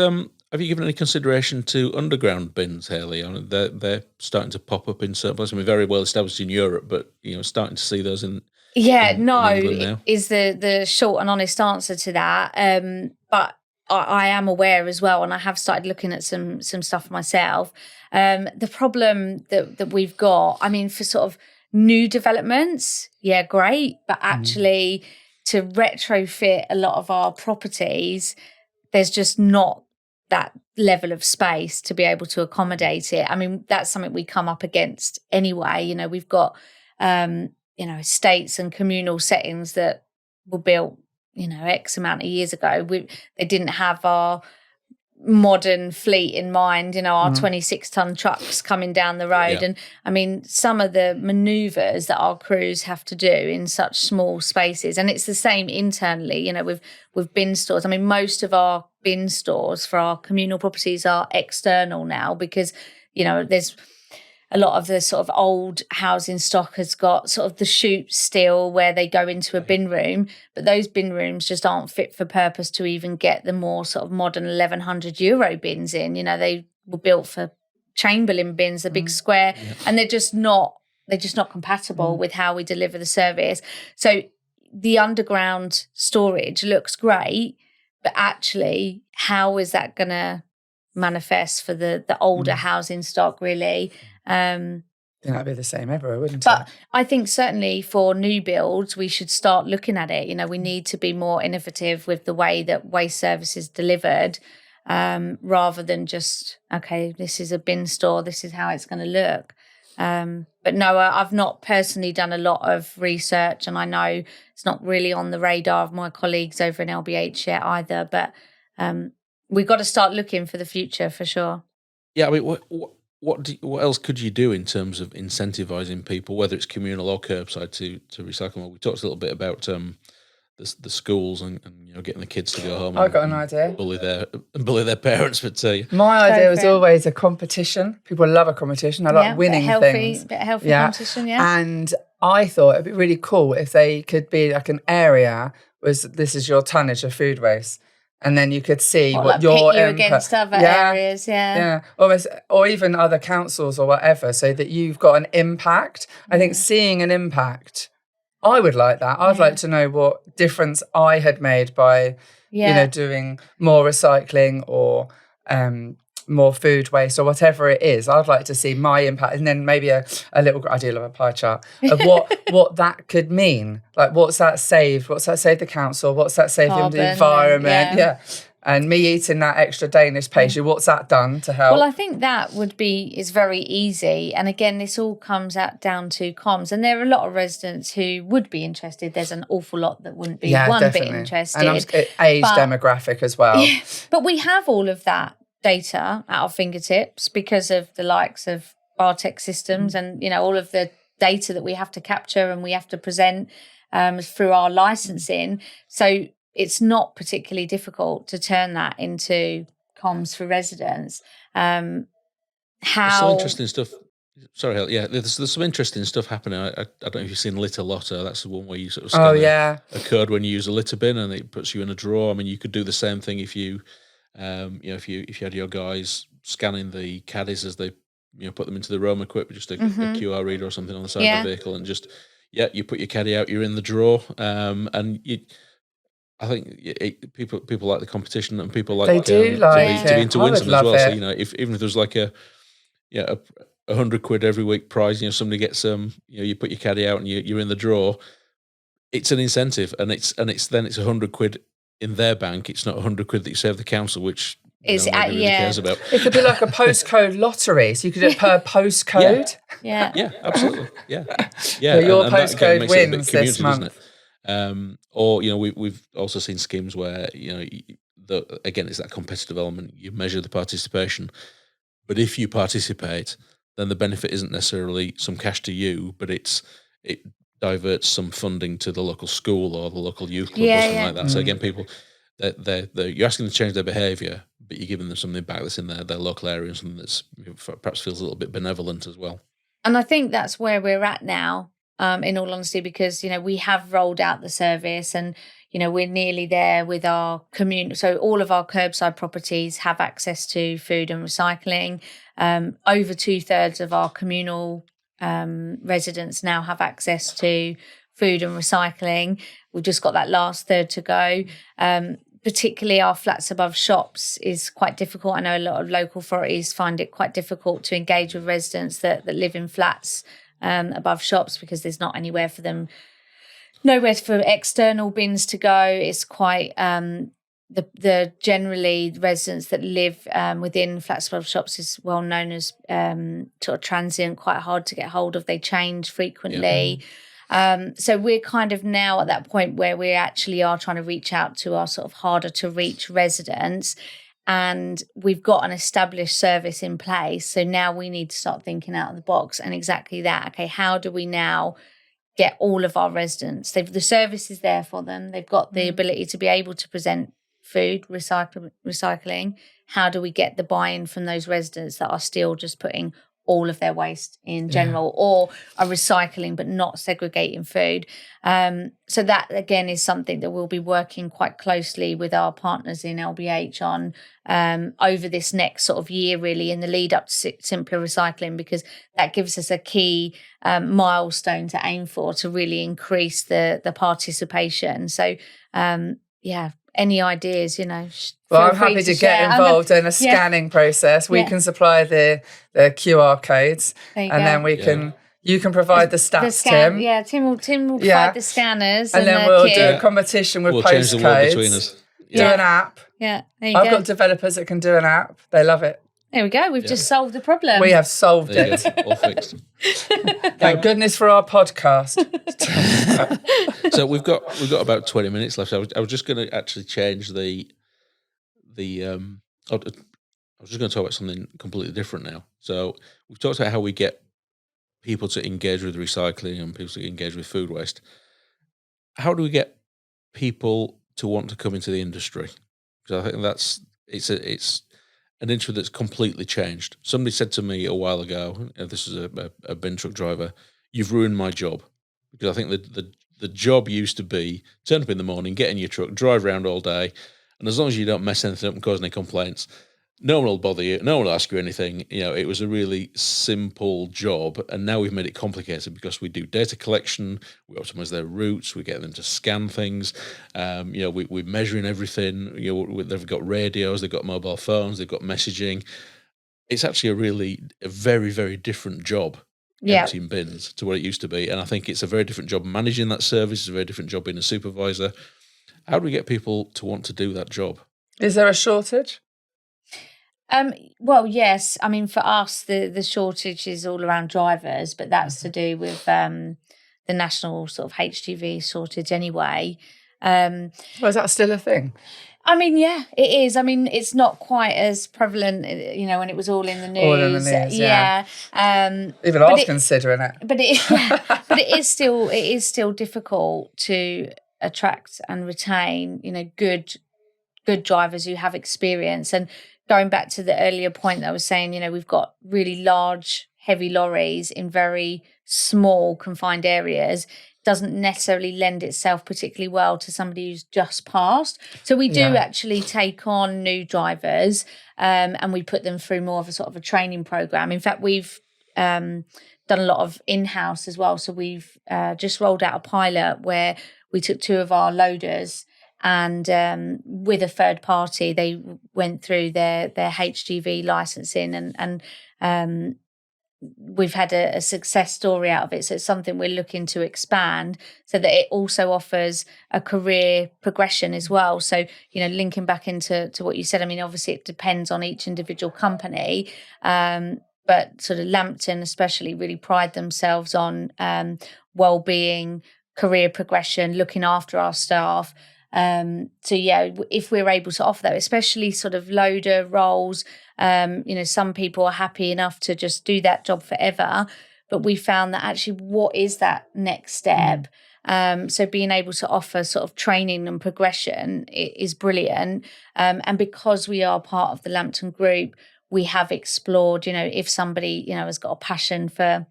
Have you given any consideration to underground bins, Hailey? They're starting to pop up in certain places. I mean, very well established in Europe, but starting to see those in. Is the short and honest answer to that. But I am aware as well, and I have started looking at some stuff myself. The problem that we've got, I mean, for sort of new developments, great, but actually to retrofit a lot of our properties, there's just not that level of space to be able to accommodate it. I mean, that's something we come up against anyway. We've got estates and communal settings that were built, X amount of years ago. They didn't have our modern fleet in mind, our 26-ton trucks coming down the road. And I mean, some of the manoeuvres that our crews have to do in such small spaces, and it's the same internally, with bin stores. I mean, most of our bin stores for our communal properties are external now, because, there's a lot of the sort of old housing stock has got sort of the chute still where they go into a bin room, but those bin rooms just aren't fit for purpose to even get the more sort of modern €1,100 bins in. They were built for Chamberlain bins, the big square, and they're just not compatible with how we deliver the service. So the underground storage looks great, but actually, how is that going to manifest for the older housing stock, really? I think that'd be the same everywhere, wouldn't But it? I think certainly for new builds, we should start looking at it. You know, we need to be more innovative with the way that waste service is delivered, rather than just, okay, this is a bin store, this is how it's going to look. But no, I've not personally done a lot of research, and I know it's not really on the radar of my colleagues over in LBH yet either. But we've got to start looking for the future for sure. Yeah, I mean, what else could you do in terms of incentivizing people, whether it's communal or curbside, to recycle more? We talked a little bit about the schools and getting the kids to go home. I've got an idea. Bully their parents, but my idea was always a competition. People love a competition. I like winning things. Bit healthy competition, And I thought it'd be really cool if they could be like an area this is your tonnage of food waste. And then you could see what your pit you against other areas, almost, or even other councils or whatever, so that you've got an impact. I think seeing an impact, I would like that. I'd like to know what difference I had made by, doing more recycling or more food waste or whatever it is. I'd like to see my impact, and then maybe a little, I do love a pie chart of what that could mean. Like, what's that saved? What's that saved the council? What's that saved the environment? And me eating that extra Danish pastry, what's that done to help? Well, I think that is very easy. And again, this all comes down to comms. And there are a lot of residents who would be interested. There's an awful lot that wouldn't be bit interested. And age demographic as well. Yeah, but we have all of that data at our fingertips because of the likes of Bartech systems and, all of the data that we have to capture and we have to present through our licensing. So it's not particularly difficult to turn that into comms for residents. There's some interesting stuff. Sorry, Hel, there's some interesting stuff happening. I don't know if you've seen Litter Lotter. That's the one where you sort of scan a code when you use a litter bin and it puts you in a drawer. I mean, you could do the same thing if you, if you had your guys scanning the caddies as they, put them into the Roma Quip with just a QR reader or something on the side of the vehicle, and just you put your caddy out, you're in the drawer, and you. I think people like the competition, and people like to be into win some as well. So even if there's like a £100 every week prize, somebody gets you put your caddy out and you're in the draw. It's an incentive, and it's £100 in their bank. It's not £100 that you save the council, which nobody really cares about. It could be like a postcode lottery, so you could do it per postcode. Yeah, absolutely. Yeah. Your postcode wins this month. Or we've also seen schemes where again it's that competitive element. You measure the participation, but if you participate, then the benefit isn't necessarily some cash to you, but it diverts some funding to the local school or the local youth club or something like that. So again, people you're asking them to change their behaviour, but you're giving them something back that's in their local area and something that's perhaps feels a little bit benevolent as well. And I think that's where we're at now. In all honesty, because, we have rolled out the service and, we're nearly there with our community. So all of our curbside properties have access to food and recycling. Over 2/3 of our communal residents now have access to food and recycling. We've just got that last third to go. Particularly our flats above shops is quite difficult. I know a lot of local authorities find it quite difficult to engage with residents that live in flats above shops because there's not anywhere for them, nowhere for external bins to go. It's quite the generally residents that live within flats above shops is well known as sort of transient, quite hard to get hold of. They change frequently. So we're kind of now at that point where we actually are trying to reach out to our sort of harder to reach residents. And we've got an established service in place. So now we need to start thinking out of the box and exactly that. Okay, how do we now get all of our residents? The service is there for them. They've got the ability to be able to present food, recycling. How do we get the buy-in from those residents that are still just putting all of their waste in general, or are recycling but not segregating food. So that, again, is something that we'll be working quite closely with our partners in LBH on over this next sort of year, really, in the lead up to simpler recycling, because that gives us a key milestone to aim for, to really increase the participation. So, any ideas, Well, I'm happy to get involved in a scanning process. We can supply the QR codes, and then we can. You can provide the stats, Tim. Yeah, Tim will provide the scanners, and then we'll do a competition with postcodes. Change the world between us. Do an app. Yeah, I've got developers that can do an app. They love it. There we go. We've just solved the problem. We have solved it. All fixed. Thank goodness for our podcast. So we've got about 20 minutes left. I was just going to actually change I was just going to talk about something completely different now. So we've talked about how we get people to engage with recycling and people to engage with food waste. How do we get people to want to come into the industry? Because I think it's an industry that's completely changed. Somebody said to me a while ago, this is a bin truck driver, "You've ruined my job." Because I think the job used to be turn up in the morning, get in your truck, drive around all day, and as long as you don't mess anything up and cause any complaints, no one will bother you, no one will ask you anything. It was a really simple job, and now we've made it complicated because we do data collection, we optimize their routes, we get them to scan things, we're measuring everything. They've got radios, they've got mobile phones, they've got messaging. It's actually a very, very different job. Emptying bins to what it used to be, and I think it's a very different job managing that service. It's a very different job being a supervisor. How do we get people to want to do that job? Is there a shortage? Well, yes. I mean, for us, the shortage is all around drivers, but that's to do with the national sort of HGV shortage anyway. Well, is that still a thing? I mean, yeah, it is. I mean, it's not quite as prevalent, when it was all in the news. All in the news, yeah. Even I was considering it. But it is still difficult to attract and retain, good drivers who have experience. And going back to the earlier point that I was saying, we've got really large, heavy lorries in very small, confined areas. Doesn't necessarily lend itself particularly well to somebody who's just passed. So we do actually take on new drivers and we put them through more of a sort of a training program. In fact, we've done a lot of in-house as well. So we've just rolled out a pilot where we took 2 of our loaders and with a third party, they went through their HGV licensing and we've had a success story out of it. So it's something we're looking to expand so that it also offers a career progression as well. So, linking back into what you said, I mean, obviously it depends on each individual company, but sort of Lampton especially really pride themselves on well-being, career progression, looking after our staff. So if we're able to offer that, especially sort of loader roles, some people are happy enough to just do that job forever, but we found that actually what is that next step? So being able to offer sort of training and progression is brilliant. And because we are part of the Lampton group, we have explored, if somebody, has got a passion for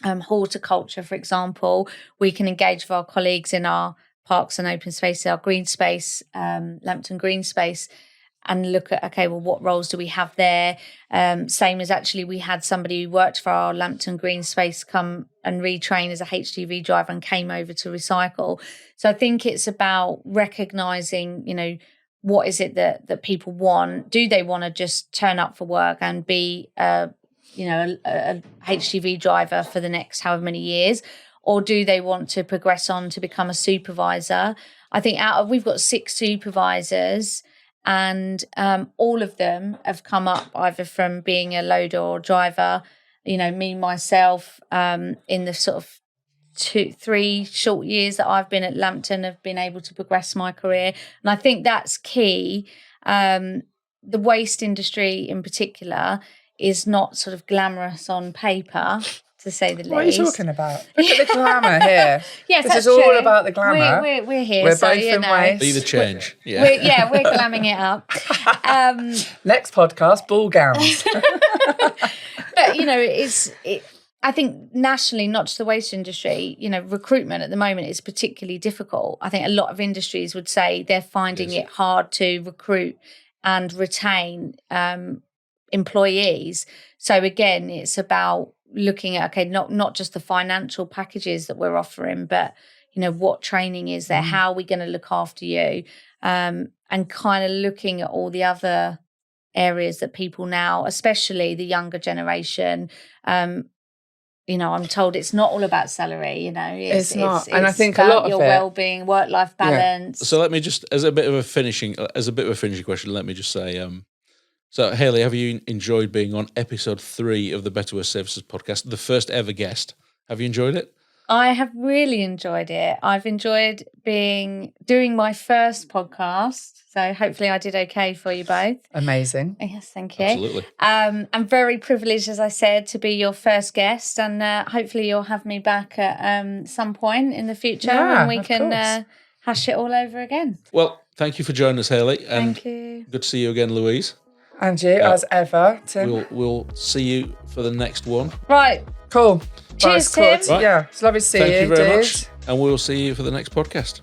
horticulture, for example, we can engage with our colleagues in our parks and open spaces, our green space, Lampton Green Space, and look at, okay, well, what roles do we have there? Same as actually we had somebody who worked for our Lampton Green Space come and retrain as a HGV driver and came over to recycle. So I think it's about recognising, what is it that people want? Do they want to just turn up for work and be, a HGV driver for the next however many years? Or do they want to progress on to become a supervisor? I think we've got 6 supervisors and all of them have come up either from being a loader or driver. Me, myself, in the sort of 2-3 short years that I've been at Lampton have been able to progress my career. And I think that's key. The waste industry in particular is not sort of glamorous on paper, to say the least. What are you talking about? Look at the glamour here. Yes, this that's is all true. about the glamour. We're here. We're so, both in waist. Be the change. We're glamming it up. Next podcast, ball gowns. But, you know, I think nationally, not just the waste industry, you know, recruitment at the moment is particularly difficult. I think a lot of industries would say they're finding it hard to recruit and retain employees. So again, it's about looking at, okay, not just the financial packages that we're offering, but, you know, what training is there? How are we going to look after you? And kind of looking at all the other areas that people now, especially the younger generation, you know, I'm told it's not all about salary, you know. It's not. And I it's think a about lot of your it- well-being, work-life balance. So let me just, as a bit of a finishing question, let me just say, so Hailey, have you enjoyed being on episode 3 of the Better Waste Services podcast, the first ever guest? Have you enjoyed it? I have really enjoyed it. I've enjoyed doing my first podcast. So hopefully I did okay for you both. Amazing. Yes, thank you. Absolutely. I'm very privileged, as I said, to be your first guest, and hopefully you'll have me back at some point in the future Yeah, and we of can course. hash it all over again. Well, thank you for joining us, Hailey. And Thank you. good to see you again, Louise. And you, as ever, Tim. We'll see you for the next one. Right. Cool. Cheers, Well, Tim. Right. Yeah, it's lovely to see Thank you very dude. much. And we'll see you for the next podcast.